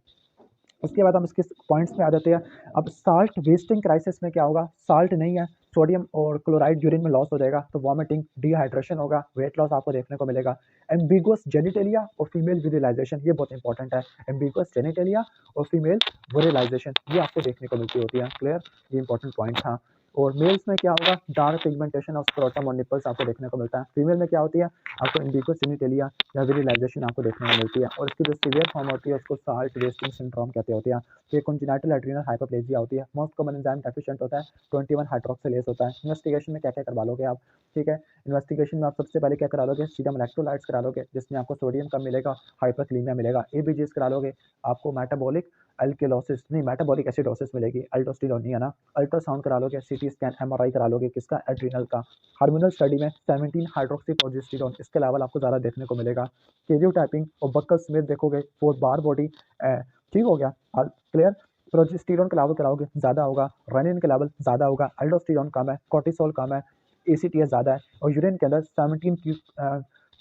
उसके बाद हम इसके पॉइंट्स में आ जाते हैं। अब साल्ट वेस्टिंग क्राइसिस में क्या होगा, साल्ट नहीं है, सोडियम और क्लोराइड यूरिन में लॉस हो जाएगा, तो वॉमिटिंग, डिहाइड्रेशन होगा, वेट लॉस आपको देखने को मिलेगा। एम्बिगुअस जेनिटेलिया और फीमेल विरिलाइजेशन, ये बहुत इंपॉर्टेंट है, एम्बिगुअस जेनिटेलिया और फीमेल विरिलाइजेशन ये आपको देखने को मिलती होती है, क्लियर। ये इंपॉर्टेंट पॉइंट था। और मेल्स में क्या होगा, डार्क पिगमेंटेशन ऑफ स्क्रोटम और निपल्स आपको देखने को मिलता है। फीमेल में क्या होती है, आपको एम्बिगुअस जेनिटेलिया या विरिलाइजेशन आपको देखने को मिलती है, और इसकी जो सीवियर फॉर्म होती है उसको साल्ट वेस्टिंग सिंड्रोम कहते होते हैं। तो ये कॉन्जेनाइटल एड्रिनल हाइपरप्लेजिया होती है। मोस्ट कॉमन एंजाइम डेफिशिएंट होता है, 21 हाइड्रोक्सिलेज होता है। इन्वेस्टिगेशन में क्या क्या करवा लोगे आप, ठीक है। इन्वेस्टिगेशन में आप सबसे पहले क्या करा लोगे, सीरम इलेक्ट्रोलाइट्स करा लोगे, जिसमें आपको सोडियम कम मिलेगा, हाइपरक्लीमिया मिलेगा। एबीजीएस करा लोगे, आपको मेटाबॉलिक अल्किलोसिस नहीं, मेटाबॉलिक एसिडोसिस मिलेगी, अल्डोस्टेरोन नहीं है ना। अल्ट्रासाउंड करा लोगे, सीटी स्कैन, एमआरआई करा लोगे, किसका, एड्रिनल का। हार्मोनल स्टडी में 17 हाइड्रोक्सी प्रोजेस्टेरोन, इसके लेवल आपको ज़्यादा देखने को मिलेगा। कैरियोटाइपिंग और बक्कल स्मिथ देखोगे, 4 बार बॉडी, ठीक हो गया, क्लियर। प्रोजेस्टेरोन का लेवल कराओगे ज़्यादा होगा, रेनिन का लेवल ज़्यादा होगा, अल्डोस्टेरोन कम है, कॉर्टिसोल कम है, एसीटीएस ज़्यादा है, और यूरिन के अंदर 17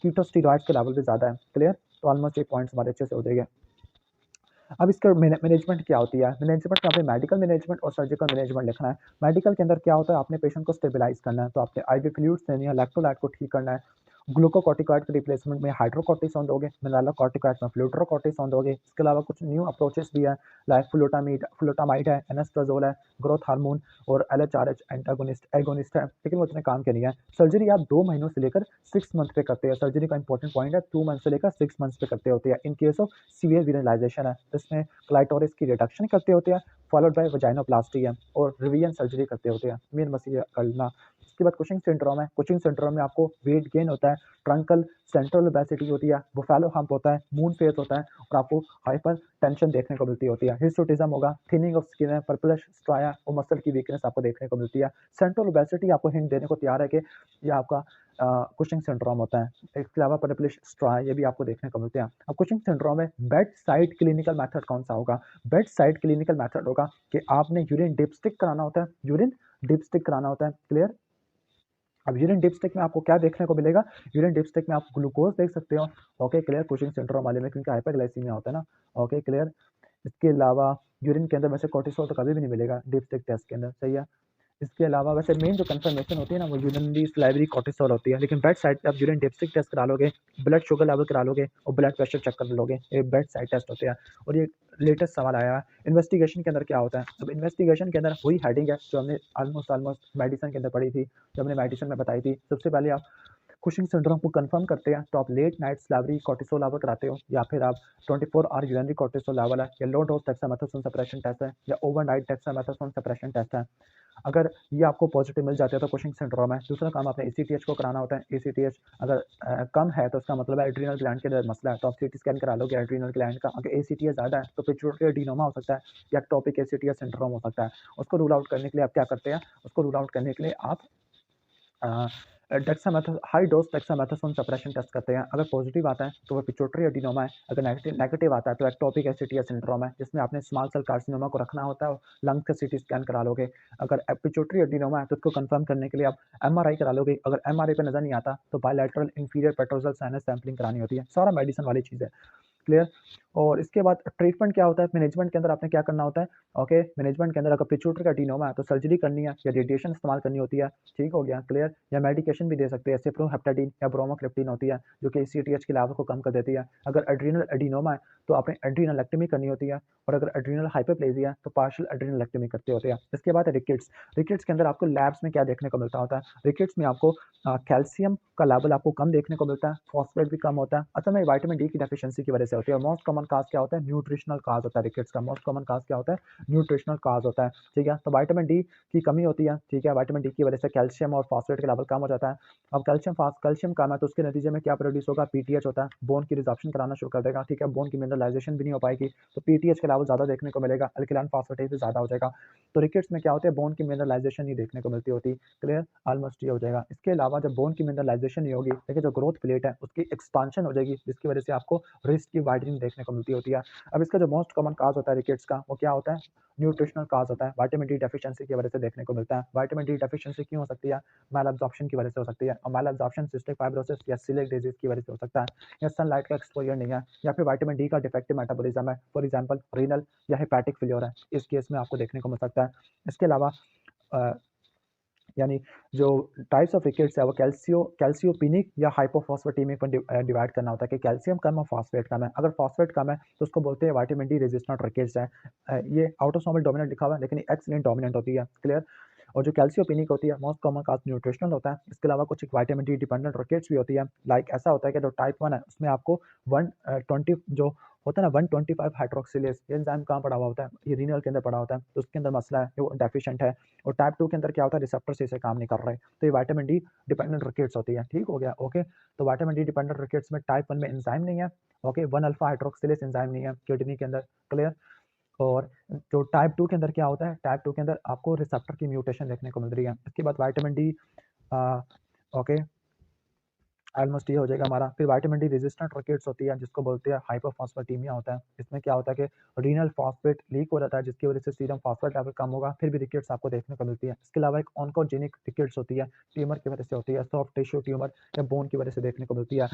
कीटोस्टेरॉइड्स के लेवल भी ज़्यादा है, क्लियर। तो ऑलमोस्ट ये पॉइंट्स हमारे अच्छे से हो जाएंगे। अब इसका मैनेजमेंट क्या होती है, मैनेजमेंट में आपने मेडिकल मैनेजमेंट और सर्जिकल मैनेजमेंट लिखना है। मेडिकल के अंदर क्या होता है, आपने पेशेंट को स्टेबलाइज करना है, तो आपने आईवी फ्लूइड्स देनी है, इलेक्ट्रोलाइट को ठीक करना है, ग्लूकोकॉर्टिकॉइड के रिप्लेसमेंट में हाइड्रोकॉर्टिसोन दोगे, मिनरलोकॉर्टिकॉइड में फ्लूट्रोकॉर्टिसोन दोगे। इसके अलावा कुछ न्यू अप्रोचेस भी हैं, लाइक फ्लूटामाइड है, एनएस्ट्राजोल है, ग्रोथ हार्मोन और एलएचआरएच एगोनिस्ट है, लेकिन वो इतने काम के नहीं है। सर्जरी आप 2 महीनों से लेकर 6 मंथ पे करते हैं। सर्जरी का इंपॉर्टेंट पॉइंट है 2 मंथ से लेकर 6 मंथ्स पे करते होते हैं। इन केस ऑफ सीवियर विनलाइजेशन है, इसमें क्लाइटोरिस की रिडक्शन करते होते हैं, फॉलोड बाय वजाइनोप्लास्टी है और रिविजन सर्जरी करते होते हैं, मेन मसीह करना। उसके बाद कुशिंग सिंड्रोम है। कुशिंग सिंड्रोम में आपको वेट गेन होता है, ट्रंकल सेंट्रल ओबेसिटी होती है, बुफेलो हम्प होता है, मून फेस होता है और आपको हाइपर टेंशन देखने को मिलती होती है। हिस्टोटिज्म होगा, थिनिंग ऑफ स्किन है, पर्पलिश स्ट्राया और मसल की वीकनेस आपको देखने को मिलती है। सेंट्रल ओबेसिटी आपको हिंट देने को तैयार है कि ये आपका कुशिंग सिंड्रोम होता है। इसके अलावा पर्पलिश स्ट्राया ये भी आपको देखने को मिलते हैं। अब कुशिंग सिंड्रोम में बेड साइड क्लिनिकल मेथड कौन सा होगा? बेड साइड क्लिनिकल मेथड होगा कि आपने यूरिन डिपस्टिक कराना होता है, यूरिन डिपस्टिक कराना होता है। क्लियर? अब यूरिन डिपस्टिक में आपको क्या देखने को मिलेगा? यूरिन डिपस्टिक में आप ग्लूकोज देख सकते हो। ओके क्लियर, कुशिंग सिंड्रोम वाले में, क्योंकि हाइपरग्लाइसीमिया होता है ना। Okay clear. इसके अलावा यूरिन के अंदर वैसे कोर्टिसोल तो कभी भी नहीं मिलेगा डिपस्टिक टेस्ट के अंदर, सही है। इसके अलावा वैसे मेन जो कंफर्मेशन होती है ना वो यूरिनरी सलाइवरी कोर्टिसोल होती है, लेकिन बेड साइड पे आप यूरिन डिपस्टिक टेस्ट करा लोगे, ब्लड शुगर लेवल करा लोगे और ब्लड प्रेशर चेक कर लोगे, ये बेड साइड टेस्ट होते हैं। और ये लेटेस्ट सवाल आया है, इन्वेस्टिगेशन के अंदर क्या होता है? अब इन्वेस्टिगेशन के अंदर वही हेडिंग है जो हमने ऑलमोस्ट मेडिसिन के अंदर पढ़ी थी, जो हमने मेडिसिन में बताई थी। सबसे पहले आप कुशिंग सिंड्रोम को कंफर्म करते हैं तो आप लेट नाइट स्लावरी कोर्टिसोल लेवल कराते हो, या फिर आप 24 आवर यूरिनरी कोर्टिसोल लेवल है, या low dose dexamethasone suppression test है, या ओवरनाइट डेक्सामेथासोन सप्रेशन टेस्ट है। अगर ये आपको पॉजिटिव मिल जाते हैं तो कुशिंग सिंड्रोम है। दूसरा काम आपने एसीटीएच को कराना होता है। एसीटीएच अगर कम है तो इसका मतलब है एड्रीनल ग्लैंड के अंदर मसला है, तो आप सीटी स्कैन करा लोगे एड्रीनल ग्लैंड का। अगर एसीटीएच ज़्यादा है तो पिट्यूटरी एडिनोमा हो सकता है या टॉपिक एसीटीएच सिंड्रोम हो सकता है। उसको रूल आउट करने के लिए आप क्या करते हैं? उसको रूल आउट करने के लिए आप high dose dexamethasone suppression test करते हैं। अगर पॉजिटिव आता है तो वो पिट्यूटरी एडिनोमा है, अगर नेगेटिव आता है तो एक्टोपिक एसिटिया सिंड्रोम है, जिसमें आपने स्मॉल सेल कार्सिनोमा को रखना होता है और लंग्स का सीटी स्कैन करा लोगे। अगर पिट्यूटरी एडिनोमा है तो उसको कंफर्म करने के लिए आप एमआरआई करा लोगे। अगर एमआरआई पे नजर नहीं आता तो bilateral inferior petrosal sinus sampling करानी होती है। सारा मेडिसिन वाली चीज़ है। क्लियर? और इसके बाद ट्रीटमेंट क्या होता है? मैनेजमेंट के अंदर आपने क्या करना होता है? ओके, मैनेजमेंट के अंदर अगर पिट्यूटरी का एडिनोमा है तो सर्जरी करनी है या रेडिएशन इस्तेमाल करनी होती है। ठीक हो गया, क्लियर? या मेडिकेशन भी दे सकते हैं, सिप्रोहेप्टाडीन या ब्रोमोक्रिप्टिन होती है जो कि एसीटीएच के लेवल को कम कर देती है। अगर एड्रीनल एडिनोमा है तो आपने एड्रीनलेक्टमी करनी होती है, और अगर एड्रीनल हाइपरप्लेजिया है तो पार्शियल एड्रीनलेक्टमी करते होते हैं। इसके बाद रिकेट्स। रिकेट्स के अंदर आपको लैब्स में क्या देखने को मिलता होता है? रिकेट्स में आपको कैल्शियम का लेवल आपको कम देखने को मिलता है, फॉस्फेट भी कम होता है। असल में विटामिन डी की डेफिशिएंसी की वजह से होती है। मोस्ट कॉमन काज क्या होता है? न्यूट्रिशनल काज होता है रिकेट्स का। मोस्ट कॉमन काज क्या होता है? न्यूट्रिशनल काज होता है। ठीक है, तो विटामिन डी की कमी होती है। ठीक है, विटामिन डी की वजह से कैल्शियम और फॉस्फेट का लेवल कम हो जाता है। अब कैल्शियम कम है तो उसके नतीजे में क्या प्रोड्यूस होगा? पीटीएच होता है, बोन की रिजॉर्प्शन कराना शुरू कर देगा। ठीक है, बोन की मिनरलाइजेशन भी नहीं हो पाएगी तो पीटीएच के लेवल ज़्यादा देखने को मिलेगा, अल्कलाइन फॉस्फेटेज भी ज़्यादा हो जाएगा। तो रिकेट्स में क्या होता है? बोन की मिनरलाइजेशन नहीं देखने को मिलती होती। क्लियर? ऑलमोस्ट ये हो जाएगा। इसके अलावा जब बोन की मिनरलाइजेशन नहीं होगी, देखिए जो ग्रोथ प्लेट है उसकी एक्सपांशन हो जाएगी, जिसकी वजह से आपको रिस्ट की वाइडनिंग देखने को मिलती होती है। अब इसका जो मोस्ट कॉमन काज होता है रिकेट्स का, वो क्या होता है? न्यूट्रिशनल काज होता है, विटामिन डी डेफिशिएंसी की वजह से देखने को मिलता है। विटामिन डी डेफिशिएंसी क्यों हो सकती है? मैल एब्जॉर्प्शन की वजह से हो सकती है, और मैल एब्जॉर्प्शन सिस्टिक फाइब्रोसिस या सिलिक डिजीज की वजह से हो सकता है, या सनलाइट का एक्सपोजर नहीं है, या फिर विटामिन डी का डिफेक्टिव मेटाबॉलिज्म है, फॉर एग्जांपल रीनल या हेपेटिक फेलियर है, इस केस में आपको देखने को मिल सकता है। इसके अलावा यानी जो टाइप्स ऑफ रिकेट्स है वो कैल्सियोपिनिक या हाइपोफॉस्फेटेमिक पर डिवाइड करना होता है कि कैल्शियम कम और फॉस्फेट कम है। अगर फॉस्फेट कम है तो उसको बोलते हैं विटामिन डी रेजिस्टेंट रिकेट्स है। ये ऑटोसोमल डोमिनेंट लिखा हुआ है लेकिन एक्स लिंक्ड डोमिनेंट होती है। क्लियर? और जो कैल्सियोपिनिक होती है मोस्ट कॉमन काज न्यूट्रिशनल होता है। इसके अलावा कुछ विटामिन डी डिपेंडेंट रिकेट्स भी होती है। लाइक ऐसा होता है कि जो टाइप 1 है उसमें आपको 120 जो होता है ना 125 हाइड्रोक्सिलेज, ये एंजाइम कहाँ पड़ा हुआ होता है? ये रीनल के अंदर पड़ा होता है, तो उसके अंदर मसला है, वो डेफिशिएंट है। और टाइप 2 के अंदर क्या होता है? रिसेप्टर से इसे काम नहीं कर रहे, तो ये विटामिन डी डिपेंडेंट रिकेट्स होती है। ठीक हो गया? ओके, तो विटामिन डी डिपेंडेंट रिकेट्स में टाइप 1 में एंजाइम नहीं है। ओके, 1 अल्फा हाइड्रोक्सिलेज एंजाइम नहीं है किडनी के अंदर। क्लियर? और जो टाइप 2 के अंदर क्या होता है? टाइप 2 के अंदर आपको रिसेप्टर की म्यूटेशन देखने को मिल रही है। इसके बाद विटामिन डी ओके ऑलमोस्ट ये हो जाएगा हमारा। फिर विटामिन डी रेजिस्टेंट रिकेट्स होती है जिसको बोलते हैं हाइपोफॉस्फेटेमिया होता है। इसमें क्या होता है कि रीनल फॉस्फेट लीक हो जाता है जिसकी वजह से सीरम फॉस्फेट लेवल कम होगा, फिर भी रिकेट्स आपको देखने को मिलती है। इसके अलावा एक ऑन्कोजेनिक रिकेट्स होती है, ट्यूमर की वजह से होती है, सॉफ्ट टिश्यू ट्यूमर या बोन की वजह से देखने को मिलती है।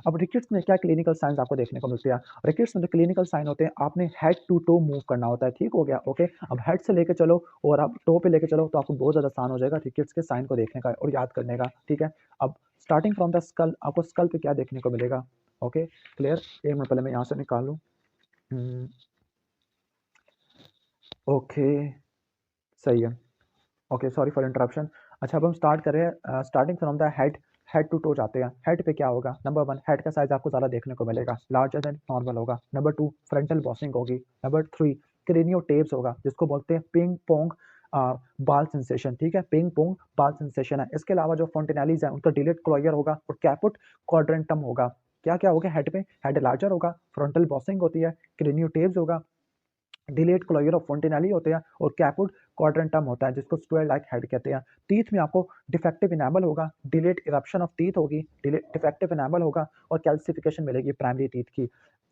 अब रिकेट्स में क्या क्लिनिकल साइंस आपको देखने को मिलती है? रिकेट्स में जो क्लिनिकल साइन होते हैं, आपने हेड टू टो मूव करना होता है। ठीक हो गया? ओके, अब हेड से लेके चलो और आप टो पे लेके चलो तो आपको बहुत ज़्यादा आसान हो जाएगा रिकेट्स के साइन को देखने का और याद करने का। ठीक है, अब स्टार्टिंग फ्रॉम द स्कल, आपको स्कल पे क्या देखने को मिलेगा? Okay clear. एक मिनट पहले मैं यहाँ से निकाल लूँ। ओके सही है। Okay sorry for interruption. अच्छा अब हम स्टार्ट कर रहे हैं, starting from the head, head to toe जाते हैं। हेड पे क्या होगा? नंबर वन, हेड का साइज आपको ज़्यादा देखने को मिलेगा, लार्जर देन नॉर्मल होगा। नंबर टू, फ्रंटल बॉसिंग होगी। नंबर थ्री, क्रेनियो टेप्स होगा, जिसको बोलते हैं पिंग पोंग बाल सेंसेशन। ठीक है, पिंग पोंग बाल सेंसेशन है। इसके अलावा जो फोंटेनालीज है उनका डिलेट क्लोयर होगा और कैपुट क्वाड्रेंटम होगा। क्या क्या होगा हेड पे? हेड लार्जर होगा, फ्रंटल बॉसिंग होती है, क्रेनियो टेप्स होगा, डिलेट क्लोयर ऑफ फोंटेनाली होते हैं और कैपुड क्वाड्रेंटम होता है, जिसको स्क्वायर लाइक हेड कहते हैं। टीथ में आपको डिफेक्टिव इनेमल होगा, डिलेट इरप्शन ऑफ टीथ होगी, डिफेक्टिव इनेमल होगा और कैल्सिफिकेशन मिलेगी प्राइमरी टीथ की।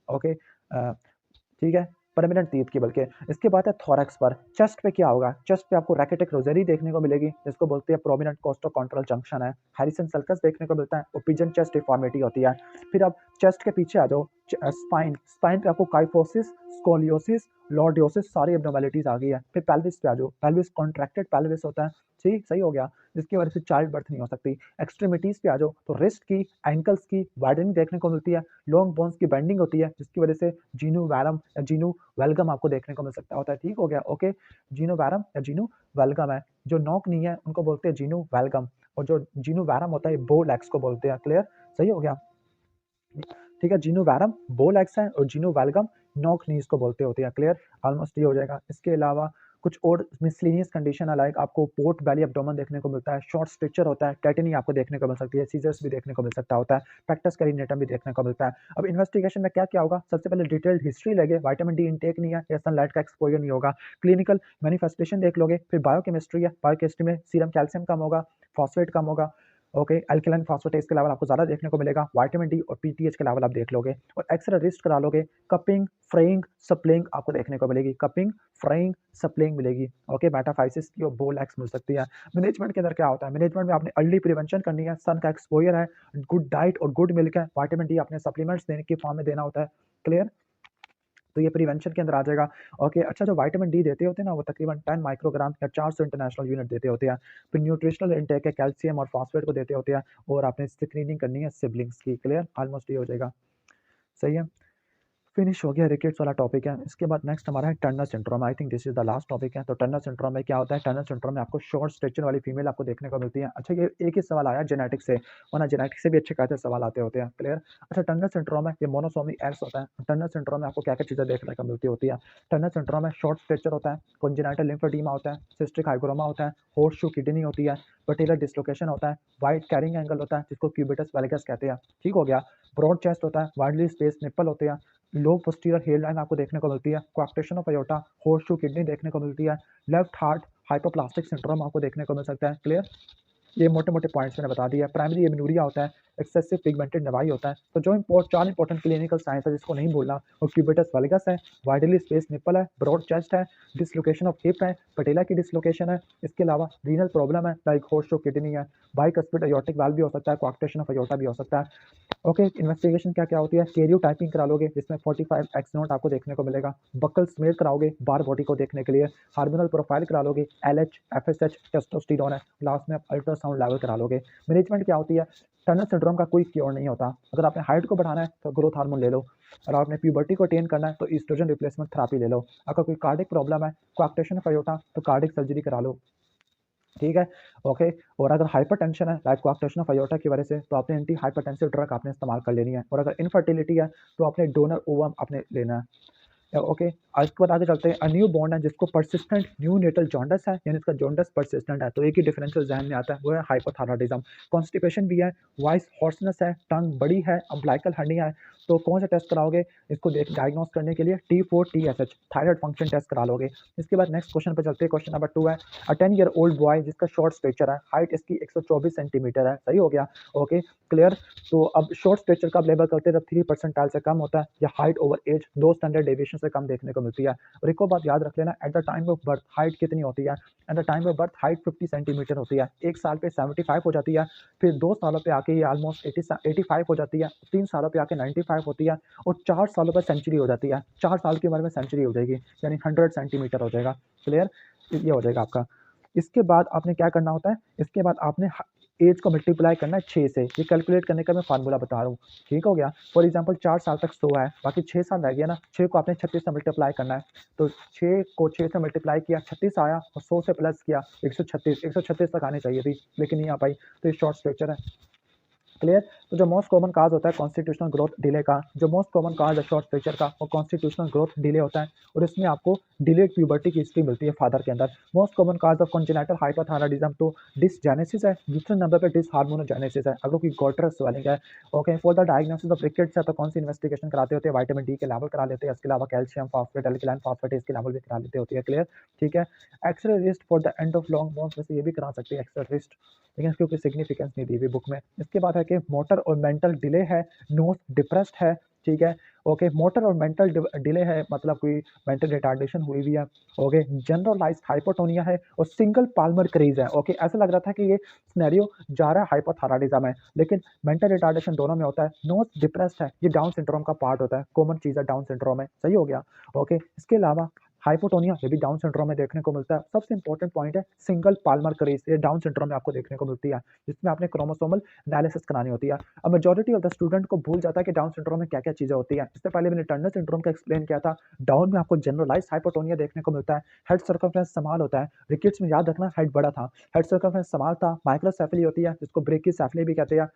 ओके ठीक है, परमानेंट टीथ की। बल्कि इसके बाद है थोरैक्स पर। चेस्ट पे क्या होगा? चेस्ट पे आपको रैकेटिक रोजरी देखने को मिलेगी, जिसको बोलते हैं प्रोमिनेंट कोस्टोकॉन्ट्रल जंक्शन है। हैरिसन सल्कस देखने को मिलता है और पिजन चेस्ट डिफॉर्मिटी होती है। फिर आप चेस्ट के पीछे आ जाओ, स्पाइन, स्पाइन पे आपको काइफोसिस, स्कोलियोसिस, लॉर्डियोसिस सारी एब्नॉर्मलिटीज आ गई है। फिर पेल्विस पे आ जाओ, पेल्विस कॉन्ट्रैक्टेड पेल्विस होता है, ठीक सही हो गया, जिसकी वजह से चाइल्ड बर्थ नहीं हो सकती। एक्सट्रीमिटीज पे आ जाओ तो रिस्ट की, एंकल्स की वाइडनिंग देखने को मिलती है, लॉन्ग बोन्स की बेंडिंग होती है, जिसकी वजह से जीनू वैरम या जीनू वेलगम आपको देखने को मिल सकता होता है। ठीक हो गया, ओके। जीनू वैरम या जीनू वेलगम है। जो नॉक नहीं है उनको बोलते हैं जीनू वेलगम, और जो जीनू वैरम होता है बो लेग्स को बोलते हैं। क्लियर, सही हो गया। ठीक है, जीनू वैरम बो लेग्स है और जीनू वेलगम नॉक नीज को बोलते होते हैं। क्लियर, ऑलमोस्ट ये हो जाएगा। इसके अलावा कुछ और मिसलिनियस कंडीशन है, लाइक आपको पोर्ट बेली एब्डोमेन देखने को मिलता है, शॉर्ट स्ट्रक्चर होता है, टेटनी आपको देखने को मिल सकती है, सीजर्स भी देखने को मिल सकता होता है, पेक्टस कैरिनेटम भी देखने को मिलता है। अब इन्वेस्टिगेशन में क्या क्या होगा? सबसे पहले डिटेल्ड हिस्ट्री लगे, विटामिन डी इंटेक नहीं है या सनलाइट का एक्सपोजर नहीं होगा, क्लिनिकल मैनिफेस्टेशन देख लोगे। फिर बायोकेमिस्ट्री है, बायोकेमिस्ट्री में सीरम कैल्शियम कम होगा, फॉस्फेट कम होगा, ओके। अल्कलाइन फॉस्फेटेस के लेवल आपको ज़्यादा देखने को मिलेगा, विटामिन डी और पीटीएच के लेवल आप देख लोगे, और एक्सरे रिस्ट करा लोगे। कपिंग, फ्रेइंग, सप्लिंग आपको देखने को मिलेगी, कपिंग, फ्रेइंग, सप्लिंग मिलेगी, ओके। मेटाफाइसिस की और बोलैक्स मिल सकती है। मैनेजमेंट के अंदर क्या होता है? मैनेजमेंट में आपने अर्ली प्रिवेंशन करनी है, सन का एक्सपोजर है, गुड डाइट और गुड मिल्क है, विटामिन डी आपने सप्लीमेंट्स देने की फॉर्म में देना होता है। क्लियर, तो ये प्रिवेंशन के अंदर आ जाएगा, ओके। अच्छा, जो विटामिन डी देते होते हैं ना, वो तकरीबन 10 माइक्रोग्राम या 400 इंटरनेशनल यूनिट देते होते हैं। फिर न्यूट्रिशनल इंटेक है, कैल्शियम और फॉस्फेट को देते होते हैं, और आपने स्क्रीनिंग करनी है सिबलिंग्स की। क्लियर, ऑलमोस्ट ये हो जाएगा, सही है। फिनिश हो गया रिकेट्स वाला टॉपिक है। इसके बाद नेक्स्ट हमारा है Turner syndrome. I think this is the last topic है। तो टर्नर सिंड्रोम में क्या होता है? टर्नर सिंड्रोम में आपको शॉर्ट स्ट्रेचर वाली फीमेल आपको देखने को मिलती है। अच्छा, ये एक ही सवाल आया जेनेटिक्स से, वरना जेनेटिक्स से भी अच्छे खासे सवाल आते होते हैं। क्लियर। अच्छा, टर्नर सिंड्रोम है, ये मोनोसोमी एक्स होता है। टर्नर सिंड्रोम में आपको क्या क्या चीज़ें देखने को मिलती होती है? टर्नर सिंड्रोम में शॉर्ट स्ट्रेचर होता है, कॉन्जेनाइटल लिम्फोडीमा होता है, सिस्टिक हाइग्रोमा होता है, हॉर्स शू किडनी होती है, पटेलर डिसलोकेशन होता है, वाइड कैरिंग एंगल होता है, जिसको क्यूबिटस वेलिगस कहते हैं। ठीक हो गया। ब्रॉड चेस्ट होता है, वाइडली स्पेस निप्पल होते हैं, लो पोस्टीरियर हेयर लाइन आपको देखने को मिलती है, coarctation of aorta, horseshoe kidney देखने को मिलती है, लेफ्ट हार्ट हाइपोप्लास्टिक सिंड्रोम आपको देखने को मिल सकता है। क्लियर, ये मोटे मोटे पॉइंट्स मैंने बता दिया। प्राइमरी एमिनूरिया होता है, एक्सेसिव पिगमेंटेड नवाई होता है। तो जो चार इंपॉर्टेंट क्लिनिकल साइंस है जिसको नहीं भूलना, वो क्यूबिटस वेलिगस है, वाइडली स्पेस निप्पल है, ब्रॉड चेस्ट है, डिसलोकेशन ऑफ हिप है, पटेला की डिसलोकेशन है। इसके अलावा रीनल प्रॉब्लम है, लाइक हॉर्स शू किडनी है, बाइकस्पिड अयोर्टिक वाल्व भी हो सकता है, कोआक्टेशन ऑफ अयोर्टा भी हो सकता है। ओके, इन्वेस्टिगेशन क्या क्या होती है? कैरियो टाइपिंग करा लोगे, जिसमें 45 एक्स नोट आपको देखने को मिलेगा, बकल स्मेयर कराओगे बार बॉडी को देखने के लिए, हार्मोनल प्रोफाइल करा लोगे, एलएच, एफएसएच, टेस्टोस्टेरोन है, लास्ट में आप अल्ट्रासाउंड लेवल करा लोगे। मैनेजमेंट क्या होती है? टर्नर सिंड्रोम का कोई क्योर नहीं होता। अगर आपने हाइट को बढ़ाना है तो ग्रोथ हार्मोन ले लो, और आपने प्यूबर्टी को अटेन करना है तो ईस्ट्रोजन रिप्लेसमेंट थेरेपी ले लो। अगर कोई कार्डिक प्रॉब्लम है, कोआक्टेशन ऑफ अयोर्टा, तो कार्डिक सर्जरी करा लो। ठीक है, ओके। और अगर हाइपरटेंशन है, लाइक कोआक्टेशन ऑफ अयोर्टा की वजह से, तो आपने एंटी हाइपरटेंसिव ड्रग आपने इस्तेमाल कर लेनी है। और अगर इनफर्टिलिटी है तो आपने डोनर ओवम आपने लेना है। ओके, इसके बाद आगे चलते हैं। अ न्यू बॉर्न है जिसको परसिस्टेंट न्यू नेटल जॉन्डस है, यानी इसका जॉन्डस परसिस्टेंट है, तो एक ही डिफरेंशियल जहन में आता है, वो है हाइपोथायरॉयडिज्म। कॉन्स्टिपेशन भी है, वॉइस हॉर्सनेस है, टंग बड़ी है, अम्बिलिकल हर्निया है। तो कौन सा टेस्ट कराओगे इसको देख डायग्नोस करने के लिए? T4 TSH thyroid function test करा लोगे। इसके बाद नेक्स्ट क्वेश्चन पे चलते हैं। क्वेश्चन नंबर 2 है, अ 10 ईयर ओल्ड बॉय जिसका शॉर्ट स्ट्रेचर है, हाइट इसकी 124 सेंटीमीटर है। सही हो गया, ओके क्लियर। तो अब शॉर्ट स्ट्रेचर का लेवल करते हैं जब 3 परसेंटाइल से कम होता है, या height over age 2 standard deviation से कम देखने को मिलती है। और एक और बात याद रख लेना, at the time of birth height कितनी होती है? At the time of birth height 50 centimetre होती है, 1 साल पे 75 हो जाती है, फिर 2 सालों पे आके ये ऑलमोस्ट 85 हो जाती है, 3 सालों पे आके 95 होती है, और 4 सालों पर सेंचुरी हो जाती है। 4 साल की उम्र में सेंचुरी हो जाएगी, यानी 100 सेंटीमीटर हो जाएगा। क्लियर, ये हो जाएगा आपका। इसके बाद आपने क्या करना होता है? इसके बाद आपने एज को मल्टीप्लाई करना है 6 से। ये कैलकुलेट करने का मैं फार्मूला बता रहा हूँ, ठीक हो गया। फॉर एग्जांपल 4 साल तक 100 है, बाकी 6 साल रह गया ना, 6 को आपने 36 से मल्टीप्लाई करना है। तो 6 को 6 से मल्टीप्लाई किया, 36 आया, और 100 से प्लस किया 136 तक आनी चाहिए थी, लेकिन नहीं आ पाई। तो ये शॉर्ट स्ट्रक्चर है, क्लियर। तो जो मोस्ट कॉमन काज होता है कॉन्स्टिट्यूशनल ग्रोथ डिले का, जो मोस्ट कॉमन काज है शॉर्ट स्ट्रक्चर का, वो कॉन्स्टिट्यूशनल ग्रोथ डिले होता है, और इसमें आपको डिलेड प्यूबर्टी की हिस्ट्री मिलती है फादर के अंदर। Most common cause of congenital hypothyroidism तो डिसजेनेसिस है, दूसरे नंबर पर डिसहार्मोनोजेनेसिस है, अगर कोई गॉटर स्वेलिंग है। Okay, for the diagnosis of rickets है तो कौन सी इन्वेस्टिगेशन कराते होते हैं, विटामिन डी के लेवल करा लेते हैं, इसके अलावा कैल्शियम फॉस्फेट एल्कलाइन फॉस्फेटेज के लेवल भी करा लेते होते हैं, क्लियर, ठीक है। X-ray wrist for the end of long bones, वैसे ये भी करा सकते हैं एक्सरे रिस्ट, लेकिन इसकी कोई सिग्निफिकेंस नहीं दी हुई बुक में। इसके बाद है कि मोटर और मेंटल डिले है, नोज डिप्रेस्ड है, ठीक है। ओके, मोटर और मेंटल डिले है, मतलब कोई मेंटल रिटार्डेशन हुई हुई है। ओके, जनरलाइज्ड हाइपोटोनिया है, और सिंगल पाल्मर क्रेज है। ओके, ऐसा लग रहा था कि ये सिनेरियो जा रहा है हाइपोथायराइडिज्म है, लेकिन मेंटल रिटार्डेशन दोनों में होता है। नोज डिप्रेस्ड है, ये डाउन सिंड्रोम का पार्ट होता है, कॉमन चीज़ है डाउन सिंड्रोम में, सही हो गया। ओके, इसके अलावा हाइपोटोनिया ये भी डाउन सिंड्रोम में देखने को मिलता है। सबसे इंपॉर्टेंट पॉइंट है सिंगल पाल्मर क्रेज, ये डाउन सिंड्रोम में आपको देखने को मिलती है, जिसमें आपने क्रोमोसोमल एनालिसिस करानी होती है। अब मेजॉरिटी ऑफ द स्टूडेंट को भूल जाता है कि डाउन सिंड्रोम में क्या क्या चीज़ें होती है। इससे पहले मैंने टर्नर सिंड्रोम का एक्सप्लेन किया था। डाउन में आपको जनरलाइज हाइपोटोनिया देखने को मिलता है, हेड सर्कमफ्रेंस स्मॉल होता है, रिकेट्स में याद रखना हेड बड़ा था, हेड सर्कमफ्रेंस स्मॉल था, माइक्रोसेफली होती है जिसको ब्रेकिसेफली भी कहते हैं।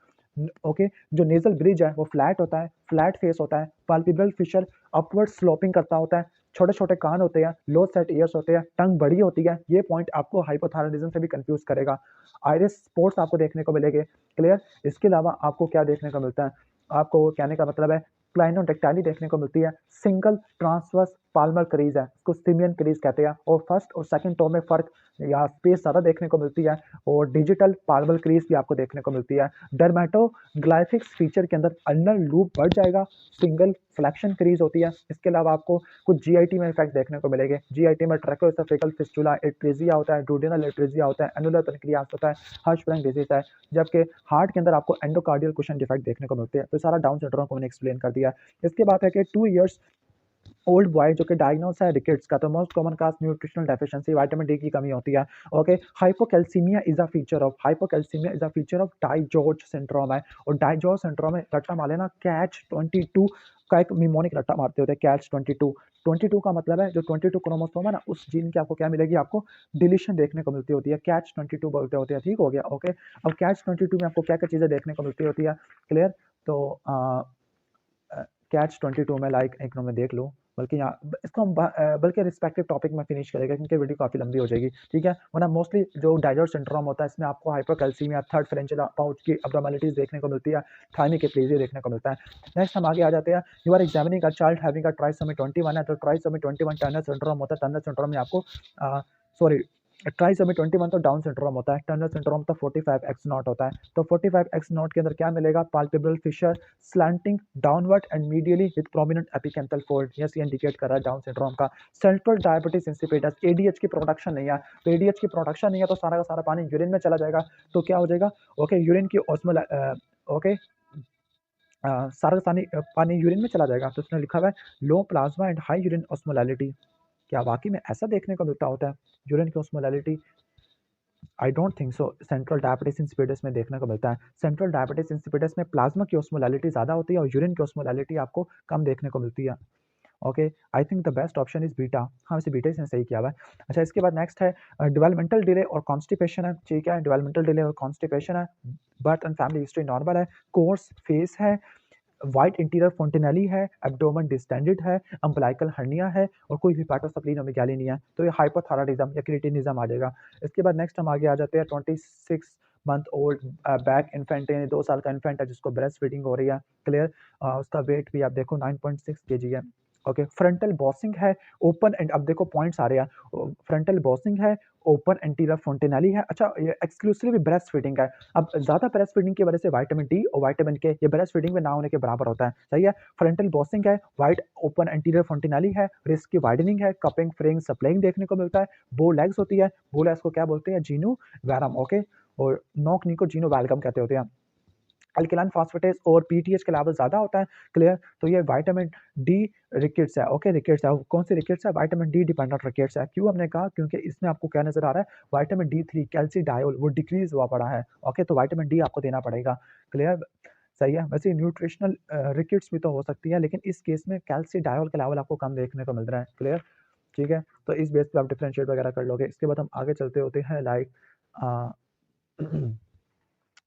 ओके, जो नेजल ब्रिज है वो फ्लैट होता है, फ्लैट फेस होता है, पाल्पेब्रल फिशर अपवर्ड स्लोपिंग करता होता है, छोटे छोटे कान होते हैं, लो सेट ईयर्स होते हैं, टंग बड़ी होती है। ये पॉइंट आपको हाइपोथायरायडिज्म से भी कंफ्यूज करेगा। आइरिस स्पॉट्स आपको देखने को मिलेंगे, क्लियर। इसके अलावा आपको क्या देखने को मिलता है, आपको कहने का मतलब है क्लाइनोडेक्टाइली देखने को मिलती है, सिंगल ट्रांसवर्स पाल्मर क्रीज है, इसको सिमियन क्रीज कहते हैं, और फर्स्ट और सेकंड टो में फर्क या स्पेस ज़्यादा देखने को मिलती है, और डिजिटल पाल्मर क्रीज भी आपको देखने को मिलती है। डर्मेटोग्लाइफिक्स फीचर के अंदर अल्नर लूप बढ़ जाएगा, सिंगल फ्लैक्शन क्रीज होती है। इसके अलावा आपको कुछ जीआईटी में इफेक्ट देखने को मिलेंगे। जीआईटी में ट्रैकोएसोफेगल फिस्टुला, एट्रेजिया होता है, डुडेनल एट्रेजिया होता है, एनुलर पेनक्रियास होता है, हर्शबर्ग डिजीज है, जबकि हार्ट के अंदर आपको एंडोकार्डियल कुशन डिफेक्ट देखने को मिलते हैं। तो सारा डाउन सिंड्रोम को मैंने एक्सप्लेन कर दिया। इसके बाद है कि 2 इयर्स ओल्ड बॉय जो कि डायग्नोस है रिकेट्स का, तो most common cause nutritional deficiency, vitamin D की कमी होती है। Okay, hypocalcaemia is a feature of DiGeorge syndrome है, और डाइजॉर्ज सिंड्रोम में रट्टा मार लेना कैच 22 का एक निमोनिक रट्टा मारते होते हैं, कैच 22 का मतलब है जो 22 क्रोमोसोम है ना, उस जीन की आपको क्या मिलेगी, आपको डिलीशन देखने को मिलती होती है, कैच 22 बोलते होते हैं, ठीक हो गया। ओके, अब कैच 22 में आपको क्या क्या चीज़ें देखने को मिलती होती है, क्लियर। तो कैच 22 में लाइक एक में देख लो, बल्कि यहाँ इसको हम बल्कि रिस्पेक्टिव टॉपिक में फिनिश करेगा, क्योंकि वीडियो काफ़ी लंबी हो जाएगी, ठीक है। वरना मोस्टली जो डाइजॉर्ज सिंड्रोम होता है इसमें आपको हाइपोकैल्सीमिया, थर्ड फ्रेंचुला पाउच की अब्नॉर्मलिटीज देखने को मिलती है, थायमिक एप्लेजिया देखने को मिलता है। नेक्स्ट हम आगे आ जाते हैं। You are examining a child having a trisomy 21 है, तो ट्राइसोमी 21 टर्नर सिंड्रोम होता है। टर्नर सिंड्रोम में आपको सॉरी ट्राइसोमी 21 तो डाउन सिंड्रोम होता है, टर्नर सिंड्रोम तो 45X0 होता है। तो 45X0 के अंदर क्या मिलेगा, palpebral fissure, slanting downward and medially with prominent epicanthal fold, yes ये इंडिकेट कर रहा है डाउन सिंड्रोम का। सेंट्रल डायबिटीज इंसिपिडस, एडीएच की प्रोडक्शन नहीं है, तो एडीएच की प्रोडक्शन नहीं है तो सारा का सारा पानी यूरिन में चला जाएगा, तो क्या हो जाएगा, ओके यूरिन की ऑस्मोल ओके सारा पानी यूरिन में चला जाएगा। तो उसने लिखा हुआ है low plasma and high urine osmolality, क्या वाकई में ऐसा देखने को मिलता होता है यूरिन की osmolality? I don't think so. Central diabetes insipidus में देखने को मिलता है। सेंट्रल डायबिटीज इंसिपिडस में प्लाज्मा की ऑस्मोलैलिटी ज़्यादा होती है और यूरिन की ऑस्मोलैलिटी आपको कम देखने को मिलती है। Okay, I think the best option is beta, हाँ वैसे बीटा इसने सही किया हुआ है। अच्छा, इसके बाद नेक्स्ट है डेवलपमेंटल डिले और कॉन्स्टिपेशन है, ठीक है। डेवलपमेंटल डिले और कॉन्स्टिपेशन है, birth and family history normal है, कोर्स फेस है, वाइट इंटीरियर फोंटेनेली है, एब्डोमेन डिस्टेंडेड है, अम्बलाइकल हर्निया है, और कोई भी हेपेटोस्प्लीनोमेगाली नहीं है, तो ये हाइपोथायरायडिज्म या क्रिटिनिज्म आ जाएगा। इसके बाद नेक्स्ट हम आगे आ जाते हैं 26 मंथ ओल्ड बैक इन्फेंट, यानी 2 साल का इन्फेंट है जिसको ब्रेस्ट फीडिंग हो रही है, क्लियर। उसका वेट भी आप देखो 9.6 kg है। ओके, फ्रंटल बॉसिंग है, ओपन एंड, अब देखो पॉइंट्स आ रहे हैं, फ्रंटल बॉसिंग है, ओपन एंटीरियर फोंटेनेली है। अच्छा, ये एक्सक्लूसिवली ब्रेस्ट फीडिंग है। अब ज़्यादा ब्रेस्ट फीडिंग की वजह से विटामिन डी और विटामिन के ये ब्रेस्ट फीडिंग में ना होने के बराबर होता है, सही है। फ्रंटल बॉसिंग है, वाइड ओपन एंटीरियर फोंटेनेली है, रिस्क की वाइडनिंग है, कपिंग फ्रिंग सप्लाइंग देखने को मिलता है, बो लेग्स होती है, बो लेग्स को क्या बोलते हैं, जीनू वैरम, ओके, और नॉक नी को जीनो वैलकम कहते होते हैं। अल्कलाइन फास्फेटेज और पीटीएच का लेवल ज़्यादा होता है, क्लियर। तो ये विटामिन डी रिकेट्स है, ओके, रिकेट्स है। कौन सी रिकेट्स है? विटामिन डी डिपेंडेंट रिकेट्स है। क्यों हमने कहा? क्योंकि इसमें आपको क्या नजर आ रहा है, विटामिन डी3 कैल्सीडायोल वो डिक्रीज हुआ पड़ा है, ओके, तो विटामिन डी आपको देना पड़ेगा, क्लियर, सही है। वैसे न्यूट्रिशनल रिकेट्स भी तो हो सकती है, लेकिन इस केस में कैल्सीडायोल का लेवल आपको कम देखने को मिल रहा है, क्लियर, ठीक है। तो इस बेस पे आप डिफरेंशिएट वगैरह कर लोगे। इसके बाद हम आगे चलते होते हैं, like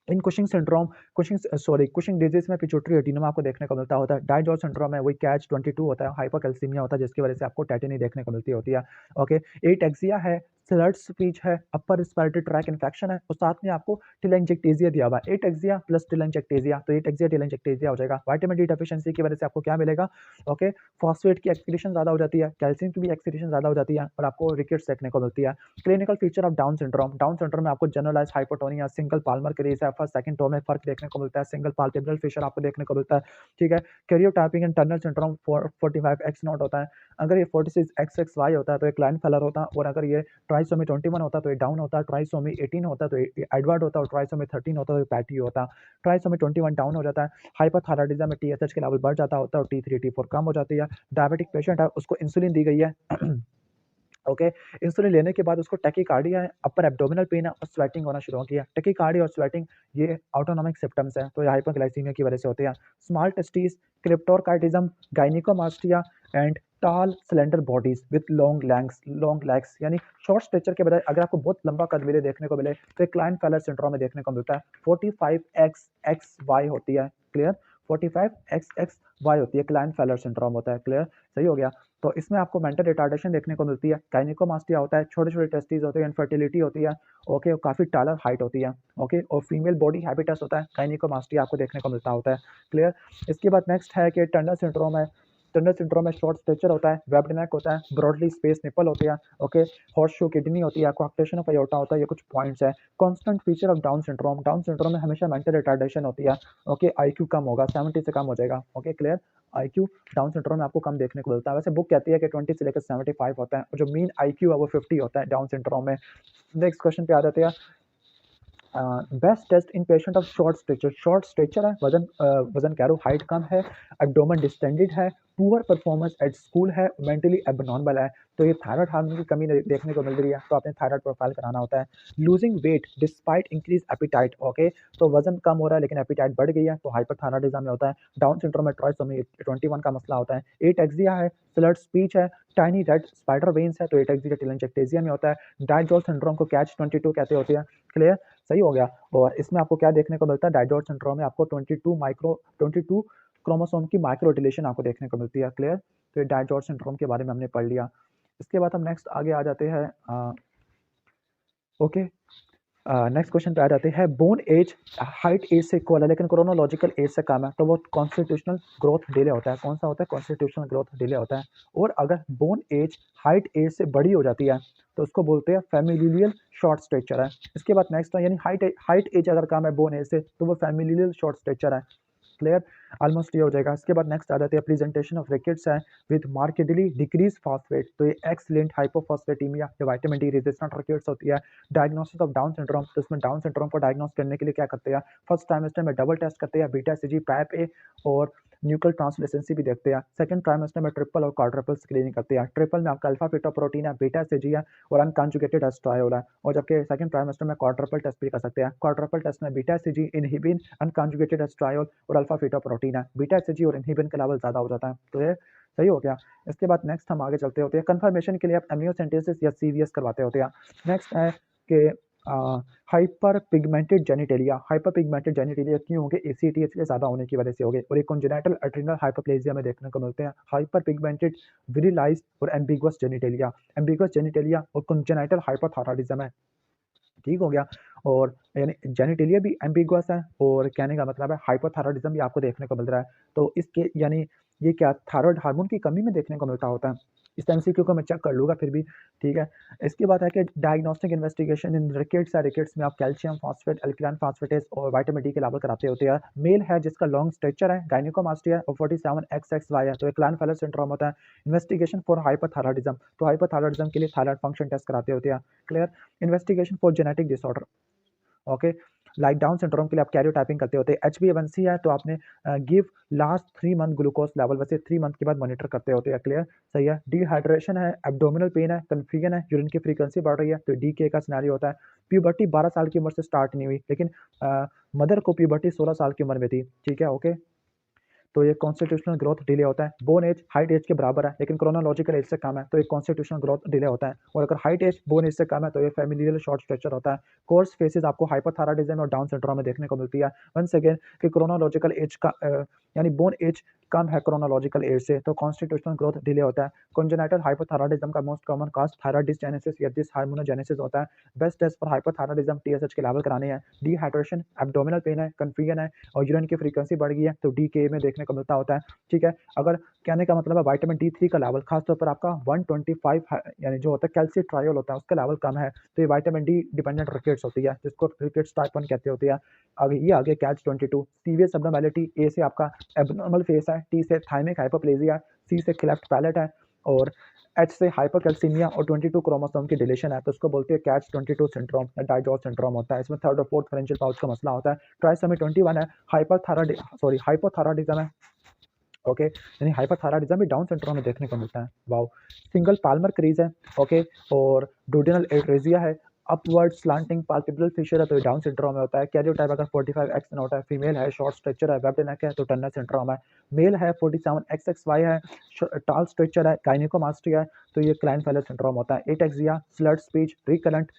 in Cushing syndrome, Cushing disease में पिट्यूटरी एडिनोमा आपको देखने को मिलता होता है। डाइजॉर्ज सिंड्रोम में वही कैच 22 होता है, हाइपरकैल्सीमिया होता है, जिसकी वजह से आपको टेटिनी देखने को मिलती होती है, ओके। एटेक्सिया है, स्लर्ड स्पीच है, अपर रिस्पिरेटरी ट्रैक इन्फेक्शन है, और साथ में आपको टेलेंजेक्टेजिया दिया हुआ है, एटेक्सिया प्लस टेलेंजेक्टेजिया, तो एटेक्सिया टेलेंजेक्टेजिया हो जाएगा। विटामिन डी डेफिशिएंसी की वजह से आपको क्या मिलेगा, ओके, फॉस्फेट की एक्सक्रीशन ज़्यादा हो जाती है, कैल्शियम की भी एक्सक्रीशन ज़्यादा हो जाती है, और आपको रिकेट्स देखने को मिलती है। Clinical feature of Down syndrome, Down syndrome में आपको generalise hypotonia, single palmar crease है, फर्स्ट सेकंड टो में फर्क देखने को मिलता है, सिंगल पाल्पेब्रल फिशर आपको देखने को मिलता है, ठीक है। Karyotyping and tunnel syndrome 45X0 होता है। अगर ये 46XXY होता है तो ये क्लाइनफेलर होता है, और अगर ये ट्राइसोमी 21 होता है तो ये डाउन होता है, ट्राइसोमी 18 होता है तो ये एडवर्ड होता है, और ट्राइसोमी 13 होता है तो ये पैटी होता है। ट्राइसोमी 21 डाउन हो जाता है, हाइपरथायराइडिज्म में टीएसएच के लेवल बढ़ जाता होता है, और T3 T4 कम हो जाती है। डायबिटिक पेशेंट है, उसको इंसुलिन दी गई है ओके, इंसुलिन लेने के बाद उसको टैकीकार्डिया है, अपर एब्डोमिनल पेन है, और स्वेटिंग होना शुरू हो गया। टैकीकार्डिया और स्वेटिंग ये ऑटोनॉमिक सिम्पटम्स हैं, तो ये हाइपरग्लाइसीमिया की वजह से होते हैं। स्मॉल टेस्टिस, क्रिप्टोरकाइटिज्म, गायनिकोमास्टिया एंड टाल cylinder bodies with long legs, यानी शॉर्ट स्ट्रेचर के बजाय अगर आपको बहुत लंबा कद मिले देखने को मिले तो एक क्लाइनफेलर सिंड्रोम में देखने को मिलता है। 45XXY होती है, क्लियर, 45XXY होती है, क्लाइनफेलर सिंड्रोम होता है, क्लियर, सही हो गया। तो इसमें आपको मेंटल रिटार्डेशन देखने को मिलती है, गायनिकोमास्टिया होता है, छोटे छोटे टेस्टिस होते हैं, इनफर्टिलिटी होती है, ओके, और काफ़ी टालर हाइट होती है, ओके, और फीमेल बॉडी हैबिटस होता है, गायनिकोमास्टिया आपको देखने को मिलता होता है, क्लियर। इसके बाद नेक्स्ट है कि टर्नर सिंड्रोम है। टर्नर सिंड्रोम में शॉर्ट स्ट्रेचर होता है, वेब्ड नेक होता है, ब्रॉडली स्पेस निपल होती है, ओके, हॉर्सशू किडनी होती है, कोआक्टेशन ऑफ अयोर्टा होता है, ये कुछ पॉइंट्स है। Constant feature of Down syndrome में हमेशा मेंटल रिटार्डेशन होती है, ओके, आईक्यू कम होगा, 70 से कम हो जाएगा, okay, clear. IQ down syndrome में आपको कम देखने को मिलता है। वैसे बुक कहती है कि 20 से लेकर 75 होता है, और जो मीन आईक्यू है वो 50 होता है डाउन सिंड्रोम में। नेक्स्ट क्वेश्चन पे आ जाते हैं, best test in patient of short stature है, वजन कह रहा हूँ, हाइट कम है, एब्डोमेन डिस्टेंडेड है, पुअर परफॉर्मेंस एट स्कूल है, मेंटली एबनॉर्मल है, तो ये थायराइड हार्मोन की कमी देखने को मिल रही है, तो आपने थायराइड प्रोफाइल कराना होता है। Losing weight despite increase appetite, okay, तो वजन कम हो रहा है लेकिन एपिटाइट बढ़ गई है, तो हाइपरथायराइडिज्म में होता है। डाउन सिंड्रोम में ट्राइसोमी 21 का मसला होता है। एटेक्सिया है, स्लर्ड स्पीच है, टाइनी रेड स्पाइडर वेन्स है, तो एटेक्सिया टेलेंजेक्टेसिया में होता है। डाइजॉल सिंड्रोम को कैच 22 कहते होते हैं, क्लियर, सही हो गया। और इसमें आपको क्या देखने को मिलता है, डाइजॉर्ज सिंड्रोम में आपको 22 क्रोमोसोम की माइक्रो डिलीशन आपको देखने को मिलती है, क्लियर। तो ये डाइजॉर्ज सिंड्रोम के बारे में हमने पढ़ लिया। इसके बाद हम नेक्स्ट आगे आ जाते हैं, ओके, नेक्स्ट क्वेश्चन पे आ जाते हैं। बोन एज हाइट एज से इक्वल है लेकिन क्रोनोलॉजिकल एज से कम है, तो वो कॉन्स्टिट्यूशनल ग्रोथ डिले होता है। कौन सा होता है? कॉन्स्टिट्यूशनल ग्रोथ डिले होता है। और अगर बोन एज हाइट एज से बड़ी हो जाती है तो उसको बोलते हैं फैमिलियल शॉर्ट स्ट्रेचर है। इसके बाद नेक्स्ट है, यानी हाइट एज अगर कम है बोन एज से तो वो फैमिलियल शॉर्ट स्ट्रेचर है, क्लियर, ऑलमोस्ट ये हो जाएगा। इसके बाद नेक्स्ट आ जाते हैं, प्रेजेंटेशन ऑफ रिकेट्स है विद मार्केडली डिक्रीज फॉस्फेट, तो ये एक्स लिंक्ड हाइपोफॉस्फेटेमिया या विटामिन डी रेजिस्टेंट रिकेट्स होती है। डायग्नोसिस ऑफ डाउन सिंड्रोम, तो इसमें डाउन सिंड्रोम को डायग्नोस करने के लिए क्या करते हैं, फर्स्ट ट्राइमेस्टर में डबल टेस्ट करते हैं, बीटा सीजी, पैप ए और न्यूक्लियर ट्रांसलेसेंसी भी देखते हैं। सेकंड ट्राइमेस्टर में ट्रिपल और क्वाड्रपल स्क्रीनिंग करते हैं। ट्रिपल में आपका अल्फा फीटोप्रोटीन है, बीटा सीजी है और अनकॉन्जुगेटेड एस्ट्रायोल है, और जबकि सेकंड ट्राइमेस्टर में क्वाड्रपल टेस्ट भी कर सकते हैं। क्वाड्रपल टेस्ट में बीटा सीजी, इनहिबिन, अनकॉन्जुगेटेड एस्ट्रायोल और अल्फा फीटोप्रोटीन है। बीटा एसजी और इनहिबिन का लेवल ज़्यादा हो जाता है, तो ये सही हो गया। इसके बाद नेक्स्ट हम आगे चलते होते हैं, कंफर्मेशन के लिए आप एम्नियोसेंटेसिस या सीवीएस करवाते होते हैं। नेक्स्ट है कि hyper pigmented genitalia, hyper pigmented genitalia क्यों होंगे, एसीटीएच के ज़्यादा होने की वजह से होंगे। और एक कॉन्जेनिटल एड्रिनल हाइपरप्लेजिया में देखने को मिलते हैं हाइपर पिगमेंटेड विरिलाइज्ड और एम्बिगुअस जेनिटेलिया, एम्बिगुअस जेनिटेलिया और कॉन्जेनिटल हाइपरथायराइडिज्म है, ठीक हो गया। और यानी जेनिटेलिया भी एम्बिगुअस है, और कहने का मतलब है हाइपोथायराइडिज्म भी आपको देखने को मिल रहा है। तो इसके यानी ये क्या थायराइड हार्मोन की कमी में देखने को मिलता होता है। इस एमसीक्यू को मैं चेक कर लूँगा फिर भी, ठीक है। इसके बाद है कि डायग्नोस्टिक इन्वेस्टिगेशन इन रिकेट्स है, रिकेट्स में आप कैल्शियम फॉस्फेट, अल्कलाइन फास्फेटेज और विटामिन डी के लेवल कराते होते हैं। मेल है जिसका लॉन्ग स्ट्रेचर है, गायनिकोमास्टिया है और 47XXY है, तो एक क्लाइनफेलर सिंड्रोम होता है। इन्वेस्टिगेशन फॉर हाइपरथायराइडिज्म, तो हाइपरथायराइडिज्म के लिए थायराइड फंक्शन टेस्ट कराते होते हैं, clear. Investigation for genetic disorder, okay. Like down syndrome के लिए आप कैरियोटाइपिंग करते होते हैं। HbA1c है तो आपने give last 3 month glucose level वैसे 3 मंथ के बाद मॉनिटर करते होते हैं। क्लियर, सही है। डिहाइड्रेशन है, एब्डोमिनल पेन है, कन्फ्यूजन है, यूरिन की फ्रीक्वेंसी बढ़ रही है तो DK का सिनेरियो होता है। प्यूबर्टी 12 साल की उम्र से स्टार्ट नहीं हुई, लेकिन मदर को प्यूबर्टी 16 साल की उम्र में थी। ठीक है, ओके। तो ये कॉन्स्टिट्यूशनल ग्रोथ डिले होता है। बोन एज हाइट एज के बराबर है लेकिन क्रोनोलॉजिकल एज से कम है तो ये कॉन्स्टिट्यूशनल ग्रोथ डिले होता है। और अगर हाइट एज बोन एज से कम है तो ये फैमिलियल शॉर्ट स्ट्रक्चर होता है। कोर्स फेसेस आपको हाइपोथायरायडिज्म और डाउन सिंड्रोम में देखने को मिलती है। वंस अगेन कि क्रोनोलॉजिकल एज का यानी बोन एज कम है क्रोनोलॉजिकल एज से तो कॉन्स्टिट्यूशनल ग्रोथ डिले होता है। कॉन्जेनाइटल हाइपोथायरायडिज्म का most common cause thyroid dysgenesis या डिसहार्मोनोजेनेसिस होता है। Best test for hypothyroidism TSH के लेवल कराने हैं। डिहाइड्रेशन, एब्डोमिनल पेन है, कन्फ्यूजन है और यूरिन की फ्रीक्वेंसी बढ़ गई है तो DK में देखने को मिलता होता है। ठीक है, अगर कहने का मतलब है विटामिन D3 का लेवल खासतौर पर आपका 125 यानी जो होता है कैल्सिट्रायोल होता है उसका लेवल कम है तो ये विटामिन D डिपेंडेंट रिकेट्स होती है जिसको रिकेट्स टाइप 1 कहते होती है। आगे ये आगे कैच 22 सीवियर सबनॉर्मैलिटी। A से आपका एबनॉर्मल फेस है, T से थाइमिक हाइपोप्लेजिया, C से क्लेफ्ट पैलेट है और H से हाइपरकैल्सीमिया और 22 क्रोमोसोम की डिलीशन है तो उसको बोलते हैं कैच 22 सिंड्रोम या डाइजॉस सिंड्रोम होता है। इसमें थर्ड और फोर्थ फेरेंशियल पाउच का मसला होता है। ट्राइसोमी 21 है, हाइपोथायरायडिज्म है। ओके, यानी हाइपरथायरायडिज्म भी डाउन सिंड्रोम में देखने को मिलता है। वाओ। सिंगल पाल्मर क्रीज है, ओके, और डोडेनल एट्रेजिया है। अपवर्ड स्लांटिंग पाल्पेब्रल फिशर है तो ये डाउन सिंड्रोम में होता है। कैरियोटाइप अगर 45X होता है, फीमेल है, शॉर्ट स्ट्रक्चर है, वेब्ड नेक है तो टर्नर सिंड्रोम है। मेल है 47XXY है, टाल स्ट्रक्चर है, गायनेकोमास्टिया है तो ये क्लाइनफेलर सिंड्रोम होता है। Ataxia, slurred speech, recurrent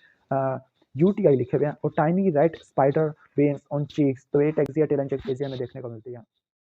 UTI लिखे हुए हैं और tiny red spider veins on cheeks तो एटेक्सिया टेलेंजियोप्लाजिया में देखने को मिलती है।